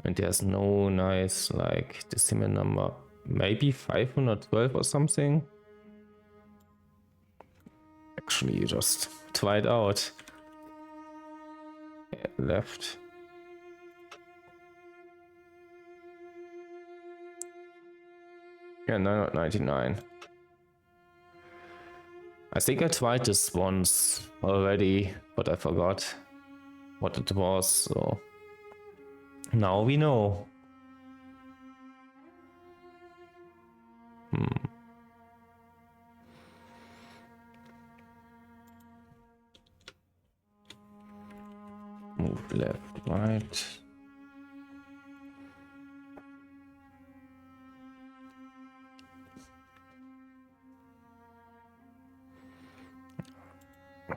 And there's no nice like decimal number. Maybe 512 or something. Actually, just try it out. Yeah, left. Yeah, 999. I think I tried this once already, but I forgot what it was, so now we know. Move left, right.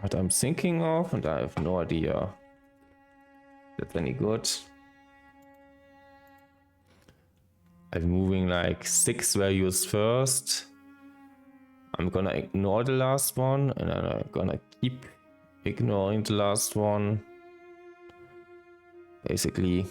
What I'm thinking of, and I have no idea if that's any good. I'm moving like 6 values first. I'm gonna ignore the last one, and then I'm gonna keep ignoring the last one. Basically.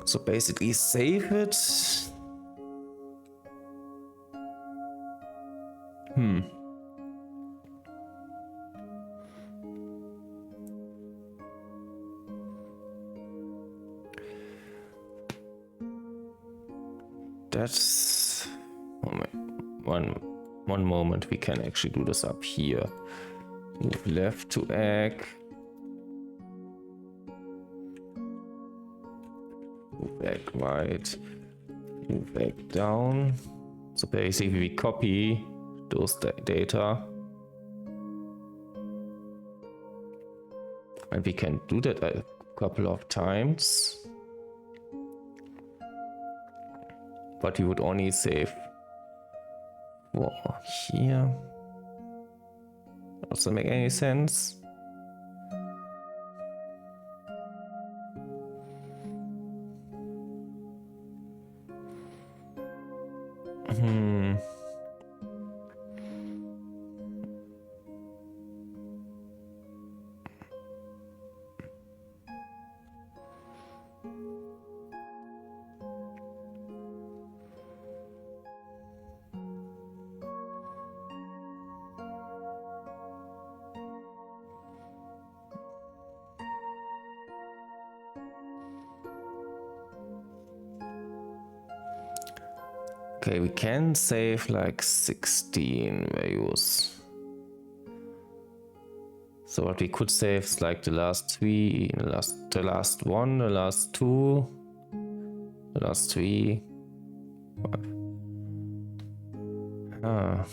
So basically save it. That's one moment, we can actually do this up here. Move left to egg. Move egg right. Move egg down. So basically we copy those data. And we can do that a couple of times. But we would only save for here. Does that make any sense? Okay, we can save like 16 values. So what we could save is like the last 3, the last 1, the last 2, the last 3. 5. Ah.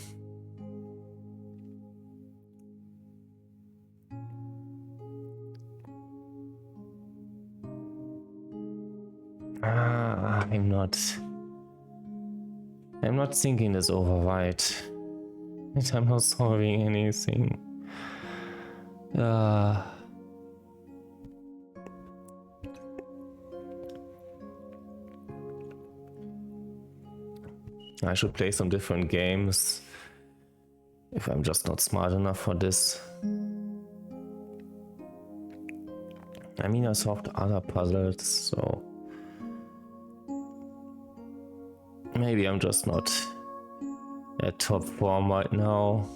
I'm not thinking this over right. And I'm not solving anything. I should play some different games if I'm just not smart enough for this. I mean, I solved other puzzles, so maybe I'm just not at top form right now.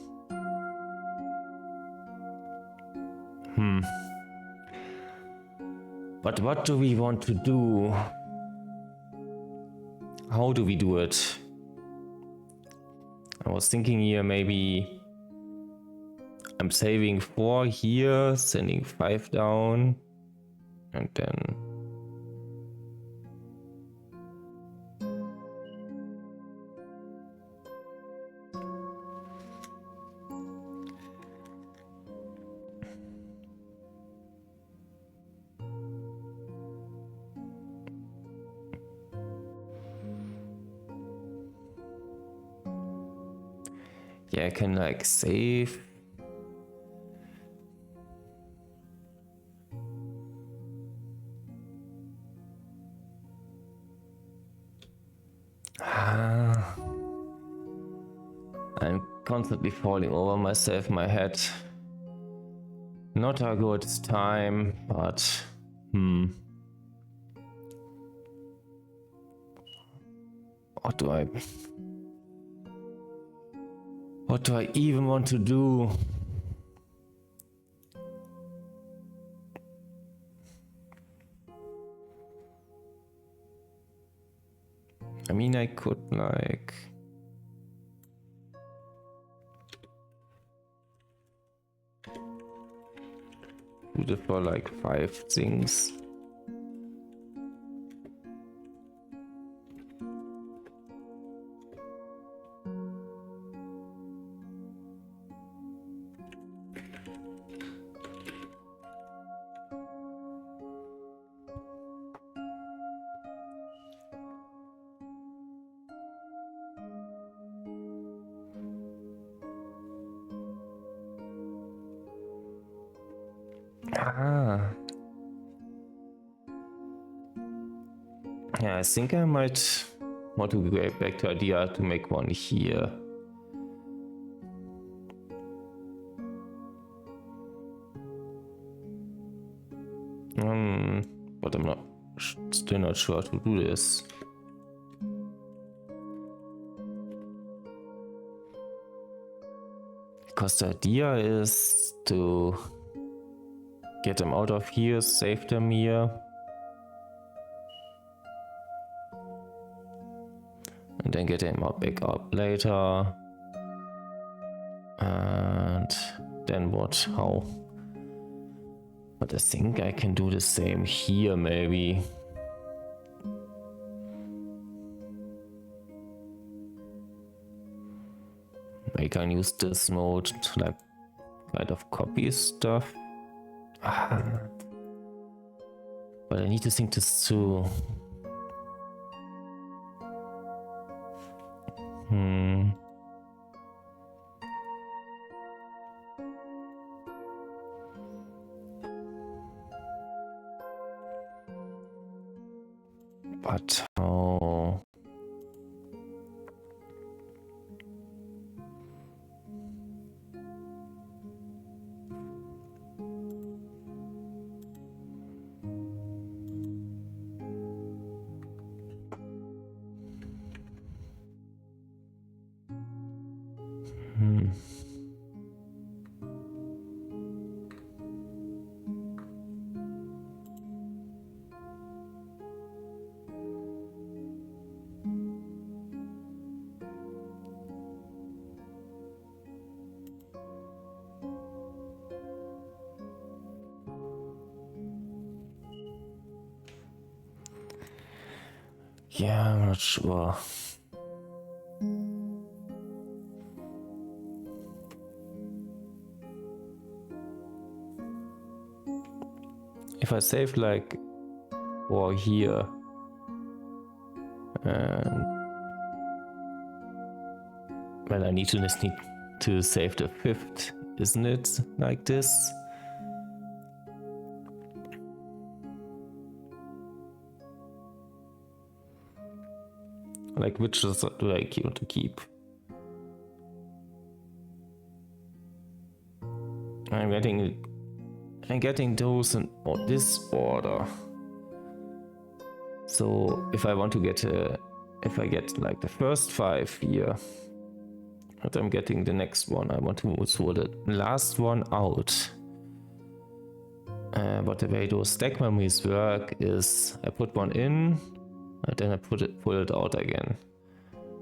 But what do we want to do? How do we do it? I was thinking here maybe I'm saving 4 here, sending 5 down, and then yeah, I can like save. I'm constantly falling over myself, my head. Not a good time, but what do I even want to do? I mean, I could like do it for like 5 things. Yeah, I think I might want to go back to idea to make one here. But I'm still not sure how to do this. Because the idea is to get them out of here, save them here. And then get them back up later. And then what? How? But I think I can do the same here maybe. I can use this mode to like kind of copy stuff. But I need to think this through. But how? Yeah, I'm not sure. If I save like or here and well, I just need to save the 5th, isn't it? Like this. Like which do I want to keep? I'm getting those in this order. So if I want to get if I get like the first 5 here, but I'm getting the next one, I want to throw the last one out. But the way those stack memories work is I put one in, and then I pull it out again.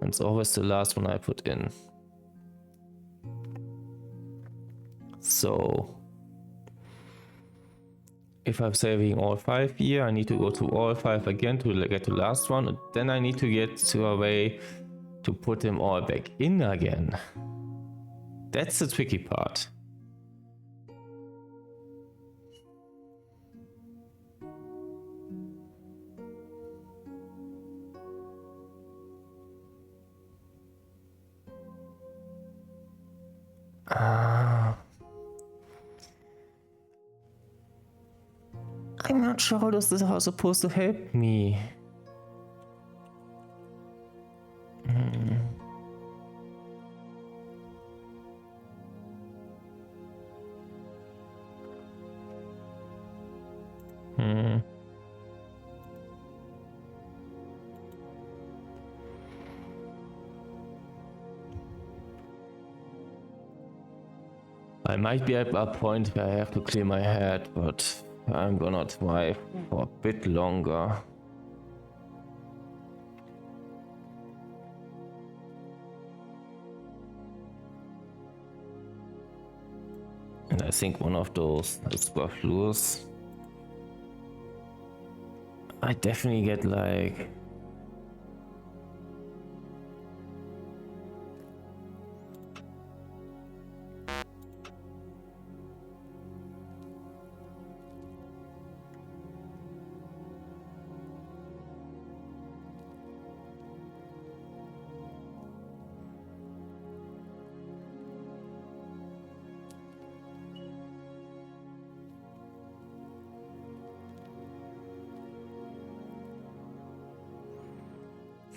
And it's always the last one I put in. So if I'm saving all 5 here, I need to go to all 5 again to get to the last one. And then I need to get to a way to put them all back in again. That's the tricky part. I'm not sure how this is supposed to help me. I might be at a point where I have to clear my head, but I'm gonna try for a bit longer. And I think one of those is worth lose. I definitely get like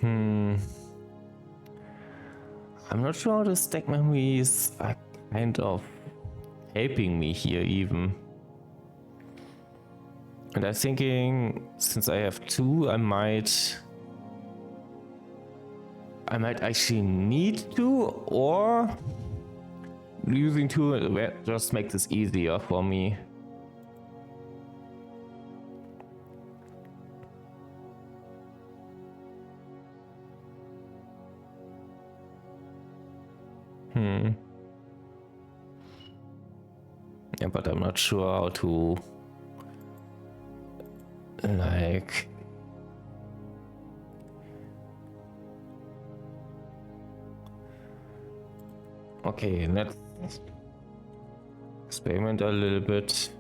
I'm not sure how the stack memories are kind of helping me here even. And I'm thinking, since I have 2, I might actually need to, or using 2 just make this easier for me. Yeah, but I'm not sure how to like okay, let's experiment a little bit.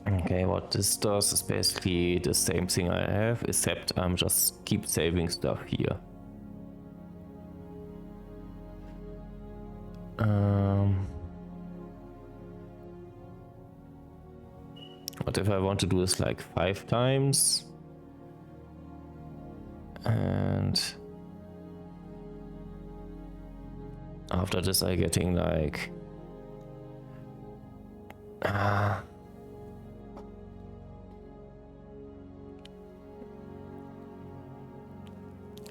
Okay, what this does is basically the same thing I have, except I'm just keep saving stuff here. What if I want to do this like 5 times? And after this I'm getting like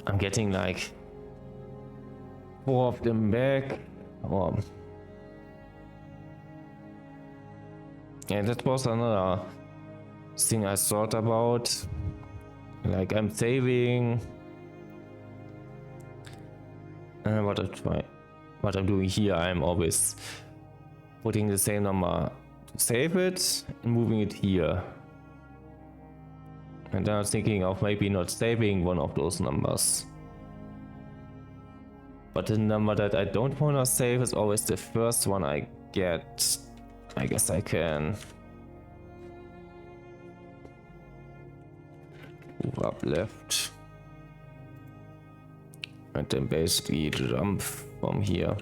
I'm getting like 4 of them back. Yeah, that was another thing I thought about. Like I'm saving. What I try. what I'm doing here. I'm always putting the same number to save it and moving it here. And then I was thinking of maybe not saving one of those numbers. But the number that I don't want to save is always the first one I get. I guess I can move up left. And then basically jump from here.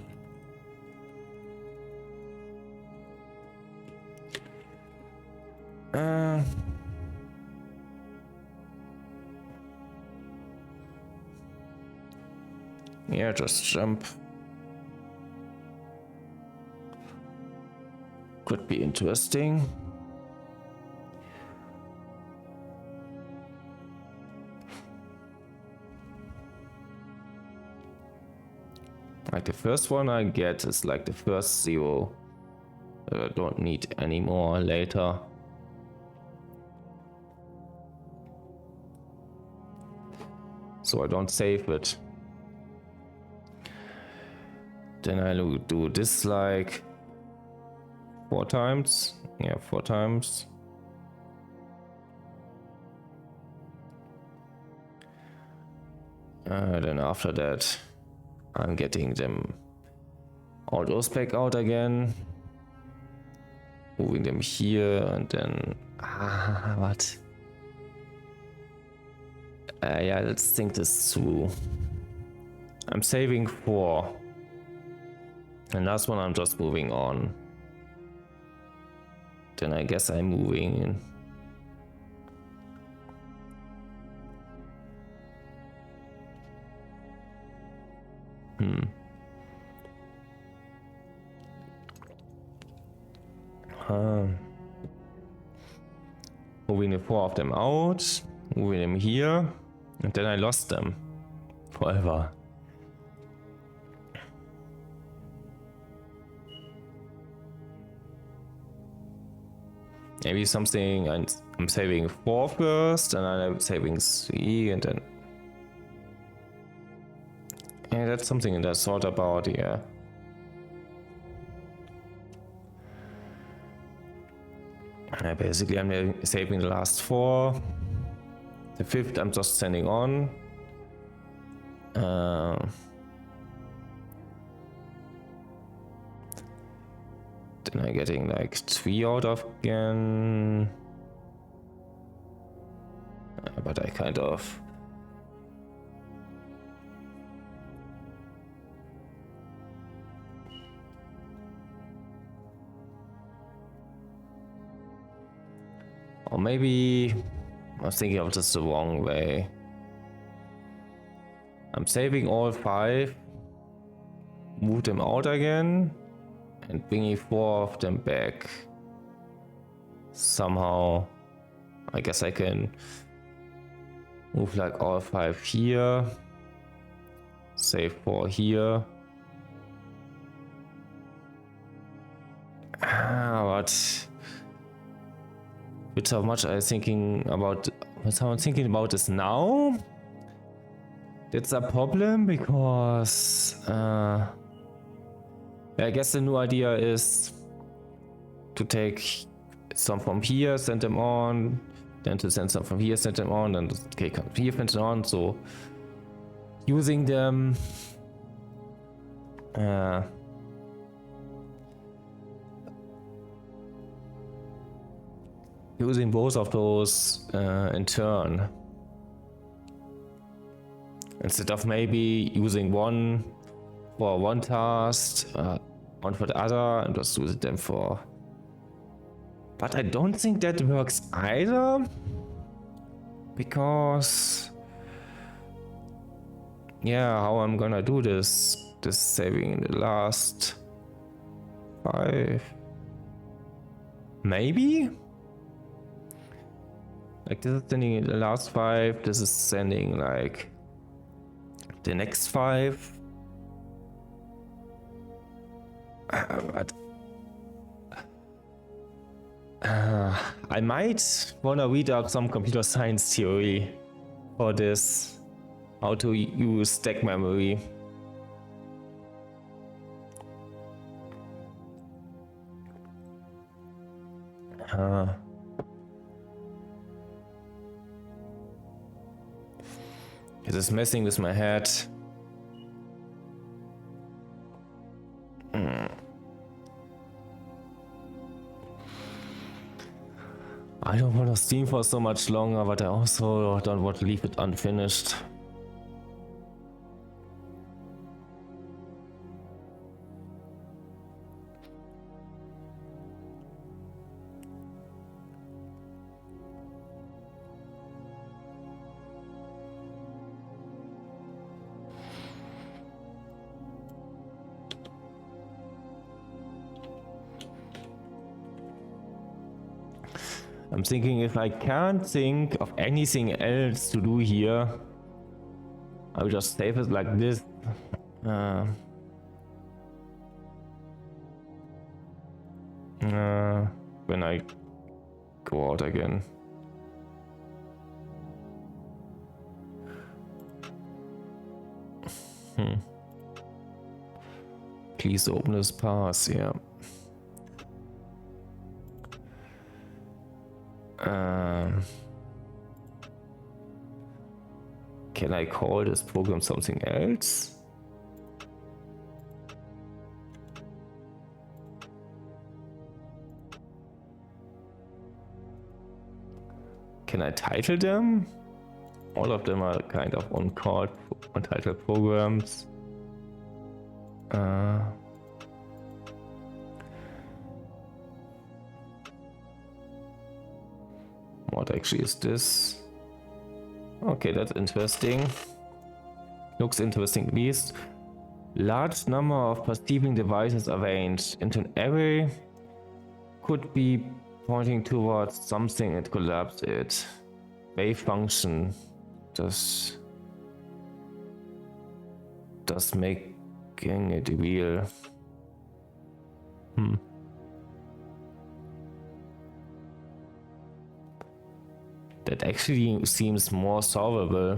Yeah, just jump. Could be interesting. Like the first one I get is like the first 0 that I don't need anymore later. So I don't save it. Then I do this like 4 times. Yeah, 4 times. Then after that, I'm getting them all those back out again. Moving them here and then... what? Yeah, let's think this through. I'm saving 4. And last one I'm just moving on. Then I guess I'm moving in. Moving the 4 of them out, moving them here, and then I lost them forever. Maybe something I'm saving 4 first, and I'm saving 3, and then... Yeah, that's something that I thought about, yeah. Basically, I'm saving the last 4. The 5th I'm just sending on. Then I'm getting like 3 out of again. But I kind of... Or maybe I was thinking of this the wrong way. I'm saving all 5, move them out again, and bringing 4 of them back. Somehow, I guess I can move like all 5 here, save 4 here. But with how much I'm thinking about this now, that's a problem because I guess the new idea is to take some from here, send them on, then to send some from here, send them on, and okay, come here, send them on. So using them using both of those in turn, instead of maybe using one for one task, one for the other, and just using them for... But I don't think that works either, because yeah, how I'm gonna do this saving in the last 5, maybe? Like this is sending in the last 5, this is sending like the next 5. But I might wanna read up some computer science theory for this, how to use stack memory. It is messing with my head. I don't want to steam for so much longer, but I also don't want to leave it unfinished. I'm thinking if I can't think of anything else to do here, I will just save it like this. When I go out again. Please open this pass, yeah. Can I call this program something else? Can I title them? All of them are kind of uncalled, untitled programs. What actually is this? Okay, that's interesting. Looks interesting at least. Large number of perceiving devices arranged into an array could be pointing towards something and collapse it. Wave function does making it real. That actually seems more solvable.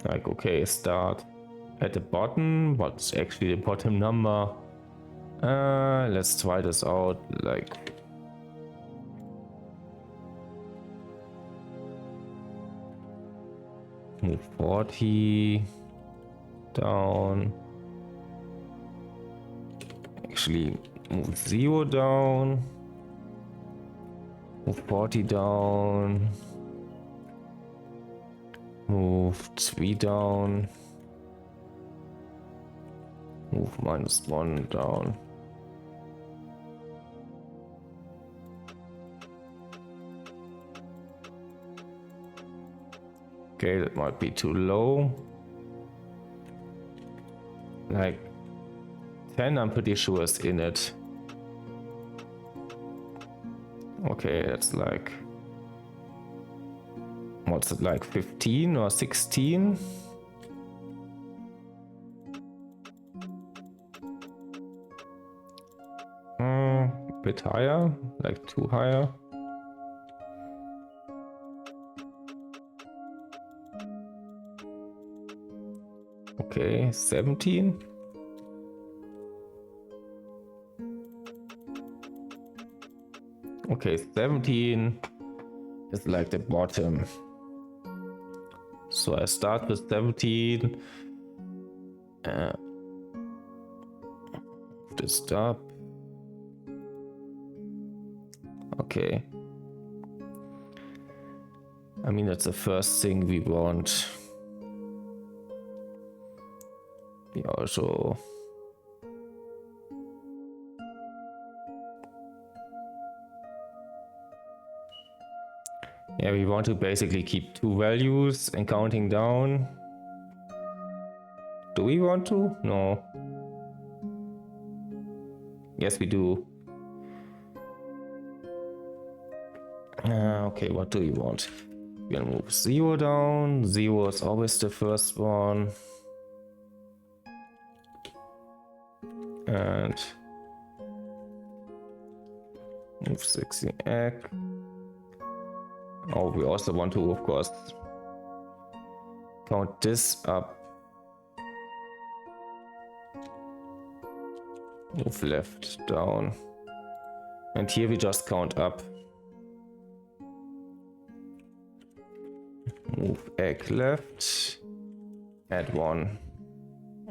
Like, okay, start at the bottom. What's actually the bottom number? Let's try this out. Like, move 40 down. Actually, move 0 down. Move 40 down. Move 3 down. Move -1 down. Okay, that might be too low. Like 10, I'm pretty sure is in it. Okay, that's like, what's it, like 15 or 16? A bit higher, like too higher. Okay, 17. Okay, 17 is like the bottom. So I start with 17. This up. Okay. I mean, that's the first thing we want. We also we want to basically keep 2 values and counting down. Do we want to? No. Yes, we do. Okay, what do you want? We're gonna move 0 down. 0 is always the first one. And Move 60 egg. Oh, we also want to, of course, count this up. Move left, down. And here we just count up. Move egg left. Add 1.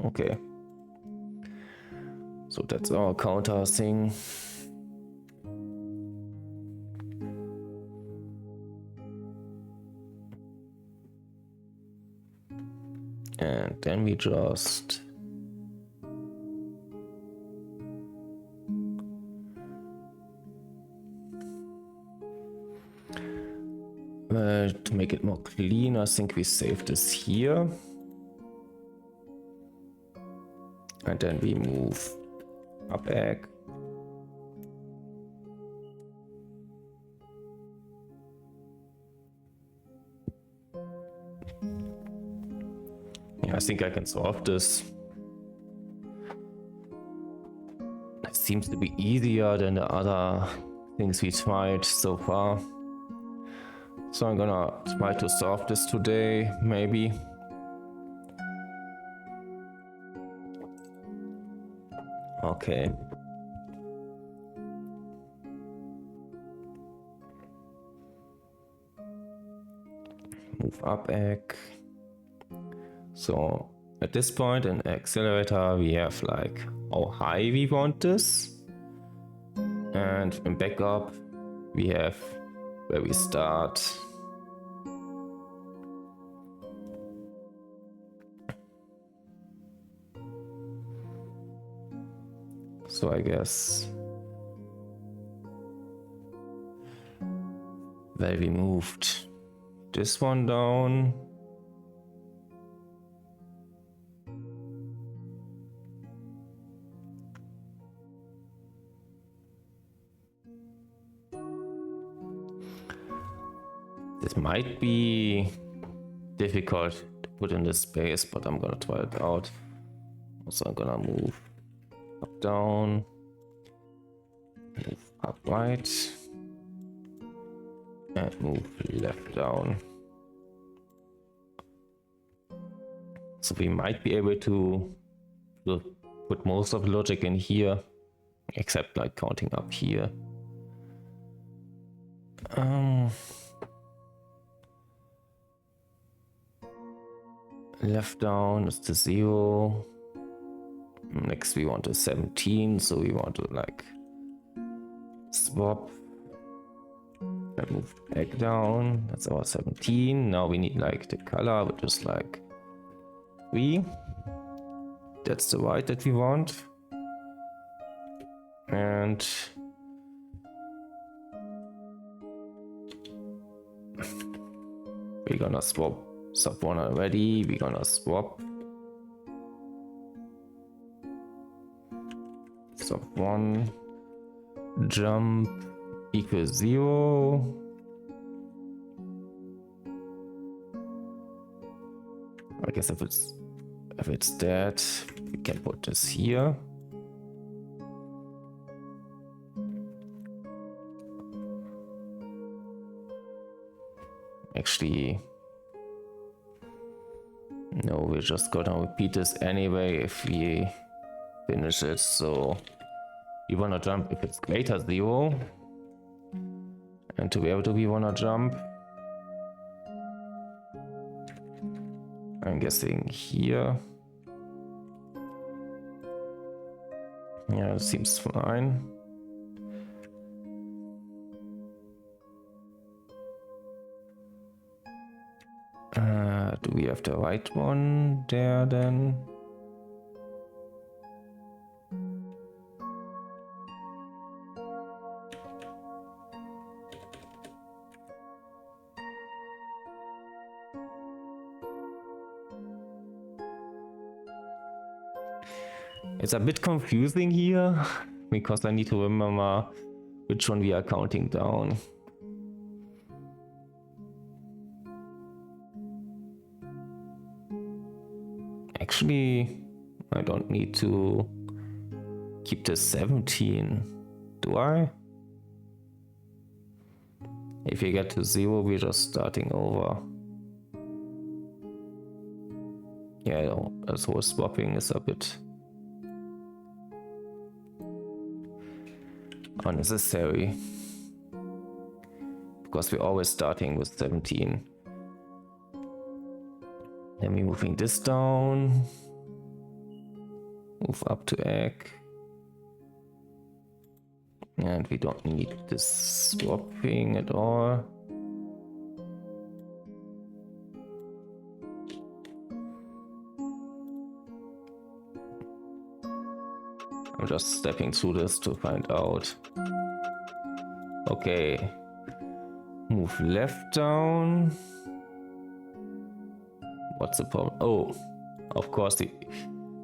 Okay. So that's our counter thing. And then we just to make it more clean, I think we save this here. And then we move up egg. Yeah, I think I can solve this. It seems to be easier than the other things we tried so far. So I'm gonna try to solve this today, maybe. Okay. Move up egg. So at this point in accelerator we have like how high we want this, and in backup we have where we start. So I guess where we moved this one down. This might be difficult to put in this space, but I'm gonna try it out. Also, I'm gonna move up, down, move up, right, and move left, down. So we might be able to put most of the logic in here, except like counting up here. Left down is the 0. Next we want a 17, so we want to like swap and move egg down. That's our 17. Now we need like the color, which is like 3. That's the white that we want. And we're gonna swap sub 1 already. We're gonna swap sub 1 jump equals 0. I guess if it's that, we can put this here. Actually, no, we're just gonna repeat this anyway if we finish it. So we wanna jump if it's greater 0, and to where do we wanna jump? I'm guessing here. Yeah, it seems fine. Do we have the right one there then? It's a bit confusing here because I need to remember which one we are counting down. Actually, I don't need to keep the 17, do I? If you get to 0, we're just starting over. Yeah, no, this whole swapping is a bit unnecessary. Because we're always starting with 17. Then we're moving this down. Move up to egg. And we don't need this swapping at all. I'm just stepping through this to find out. Okay. Move left down. What's the problem? Oh, of course,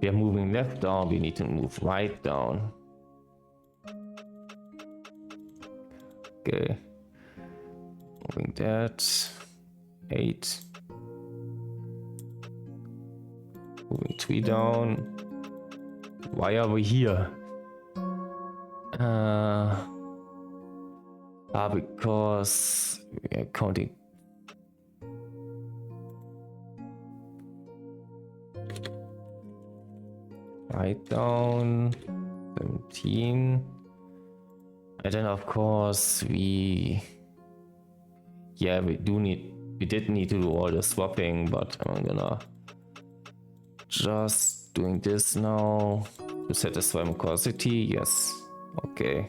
we are moving left down. We need to move right down. Okay. Moving that. 8. Moving 3 down. Why are we here? Because we are counting. Right down. 17. And then of course we did need to do all the swapping, but I'm gonna just doing this now to satisfy my curiosity. Yes, okay.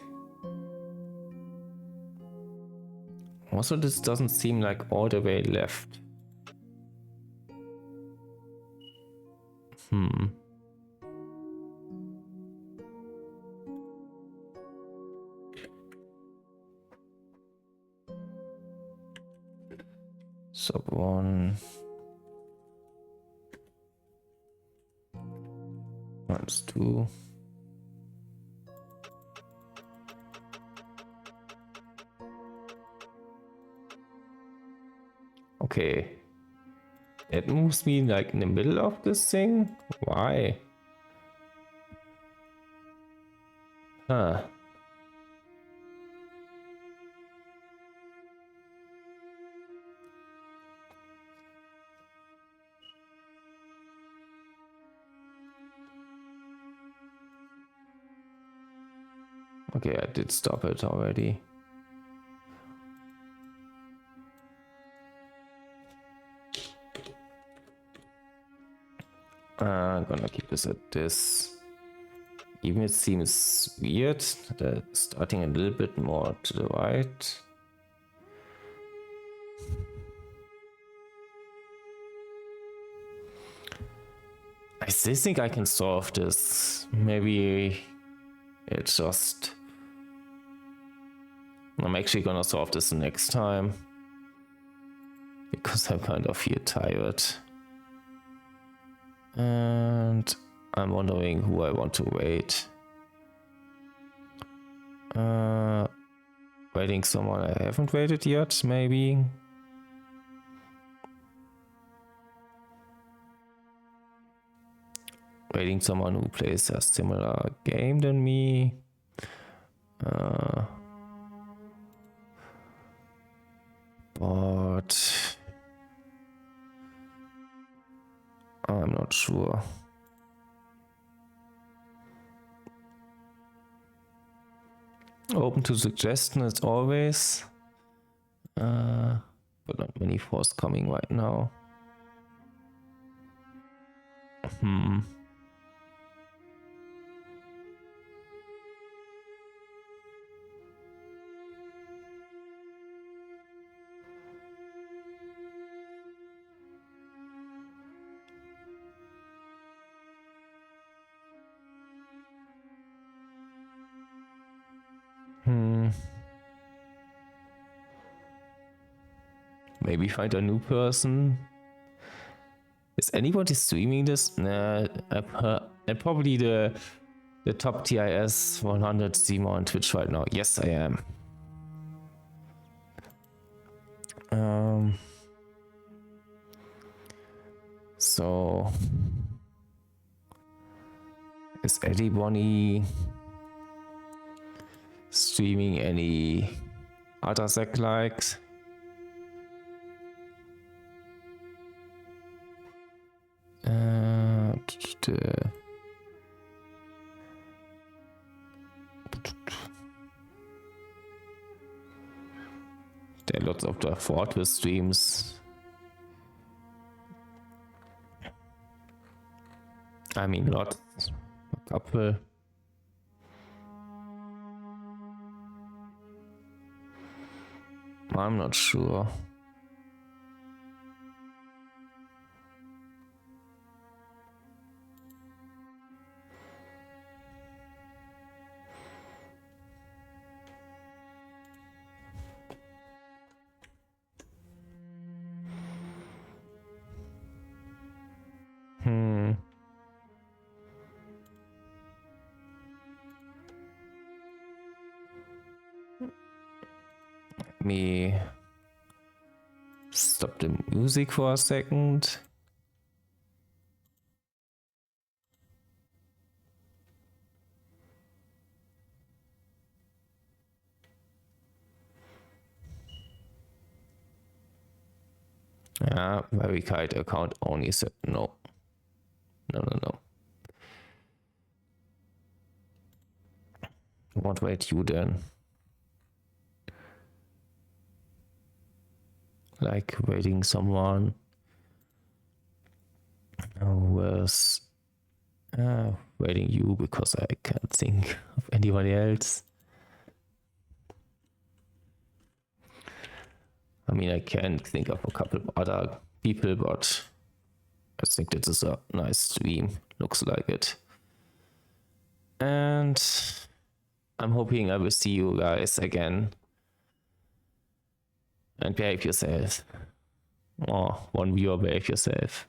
Also, this doesn't seem like all the way left. Sub 1 times 2. Okay. It moves me like in the middle of this thing? Why? Huh. Okay, I did stop it already. I'm gonna keep this at this. Even it seems weird that starting a little bit more to the right. I still think I can solve this. Maybe it's just... I'm actually gonna solve this next time. Because I kind of feel tired. And I'm wondering who I want to wait. Waiting someone I haven't waited yet, maybe. Waiting someone who plays a similar game than me. But I'm not sure. Open to suggestion as always, but not many forthcoming right now. Maybe find a new person. Is anybody streaming this? Nah, I'm probably the top TIS 100 streamer on Twitch right now. Yes, I am. So is anybody streaming any Altasek likes. There are lots of the Fortress streams. I mean, lots. A couple. I'm not sure. Let me stop the music for a second. Yeah, verified account only said no. No. What wait you then? Like waiting someone who was waiting you because I can't think of anybody else. I mean, I can think of a couple of other people, but I think this is a nice stream. Looks like it. And I'm hoping I will see you guys again. And behave yourself. Or one viewer, behave yourself.